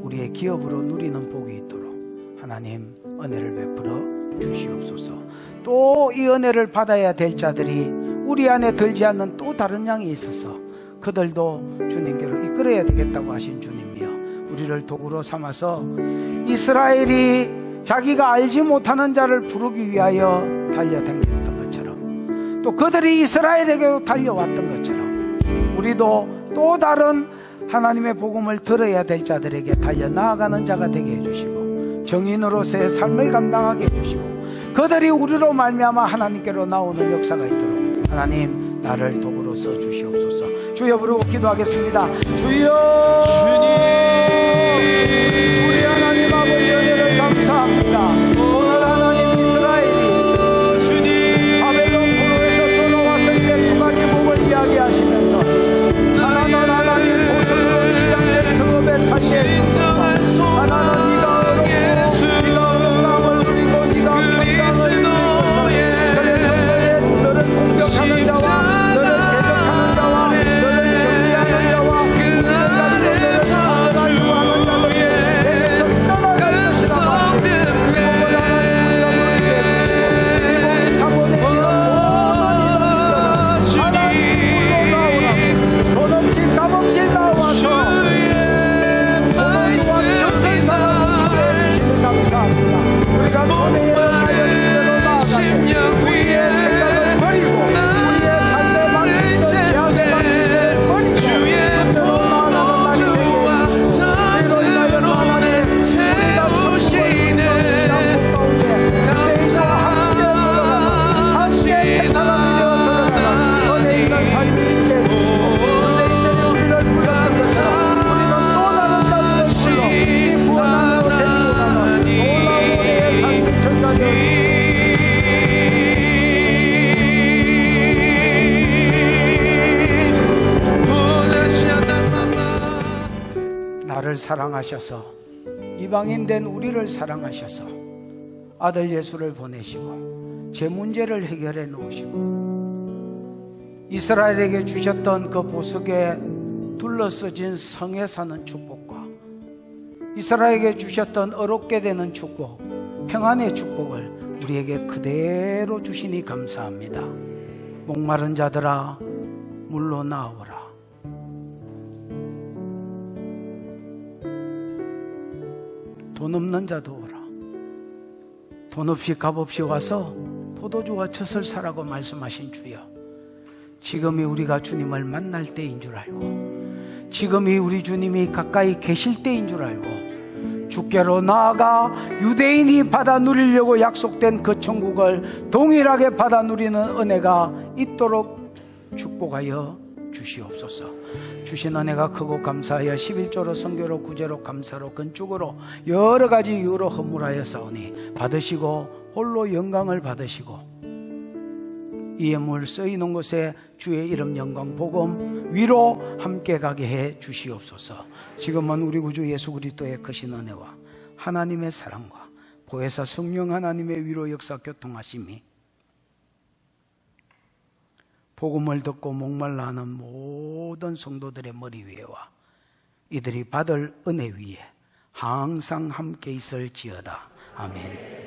우리의 기업으로 누리는 복이 있도록 하나님 은혜를 베풀어 주시옵소서. 또 이 은혜를 받아야 될 자들이 우리 안에 들지 않는 또 다른 양이 있어서 그들도 주님께로 이끌어야 되겠다고 하신 주님이여, 우리를 도구로 삼아서 이스라엘이 자기가 알지 못하는 자를 부르기 위하여 달려다녔던 것처럼, 또 그들이 이스라엘에게로 달려왔던 것처럼 우리도 또 다른 하나님의 복음을 들어야 될 자들에게 달려 나아가는 자가 되게 해주시고, 정인으로서의 삶을 감당하게 해주시고, 그들이 우리로 말미암아 하나님께로 나오는 역사가 있도록 하나님 나를 도구로 써주시옵소서. 주여 부르고 기도하겠습니다. 주여, 주님, 우리 하나님 아버지 은혜를 감사합니다. 오늘 하나님 이스라엘이 주님 바벨론 포로에서 돌아왔을 때 두 가지 복을 이야기하시면서 하나님 보석으로 치장된 성읍의 사이에 하나님 네가 어렵고 네가 어렵다함을 누리고 네가 평강을 누리고, 그래서 너를 공격하는 자와 너를 대적하는 자와 너를 정리하는 자와 너를 사랑하는 자를 내게서 떠나갈 것이라 말이에요. 이 복을 하나님 우리가 누리게 해주시고, 이 복이 사모되기를 하나님 불러 나오라. 돈 없이 값 없이 나와서 우리가 돈에 연하여 주께로 나아가게, 우리의 생각을 버리고 우리의 삶의 방식을 제약의 방식을 버리고 주께로 나아가는 날이 되게 우리로 인하여 하나님 우리가 천국을 가운데 그때에서 함께 들어가는, 함께 세상을 되어서 은혜 있는 삶이 있게 해주시고, 은혜인들이 우리를 불렀던 것처럼 우리는 또 다른 자들을 불러 이 구원함으로 데리고 가는 놀라운 우리의 삶이 전가되어 나를 사랑하셔서, 이방인 된 우리를 사랑하셔서 아들 예수를 보내시고 제 문제를 해결해 놓으시고 이스라엘에게 주셨던 그 보석에 둘러서진 성에 사는 축복과 이스라엘에게 주셨던 어렵게 되는 축복, 평안의 축복을 우리에게 그대로 주시니 감사합니다. 목마른 자들아 물로 나오라. 돈 없는 자도 오라. 돈 없이 값 없이 와서 포도주와 젖을 사라고 말씀하신 주여, 지금이 우리가 주님을 만날 때인 줄 알고, 지금이 우리 주님이 가까이 계실 때인 줄 알고, 주께로 나아가 유대인이 받아 누리려고 약속된 그 천국을 동일하게 받아 누리는 은혜가 있도록 축복하여 주시옵소서. 주신 은혜가 크고 감사하여 11조로 선교로 구제로 감사로 건축으로 여러 가지 이유로 허물하여 싸우니 받으시고 홀로 영광을 받으시고, 이 예물 쓰이는 곳에 주의 이름 영광 복음 위로 함께 가게 해 주시옵소서. 지금은 우리 구주 예수 그리스도의 크신 은혜와 하나님의 사랑과 보혜사 성령 하나님의 위로 역사 교통하심이 복음을 듣고 목말라 하는 모든 성도들의 머리 위에와 이들이 받을 은혜 위에 항상 함께 있을지어다. 아멘.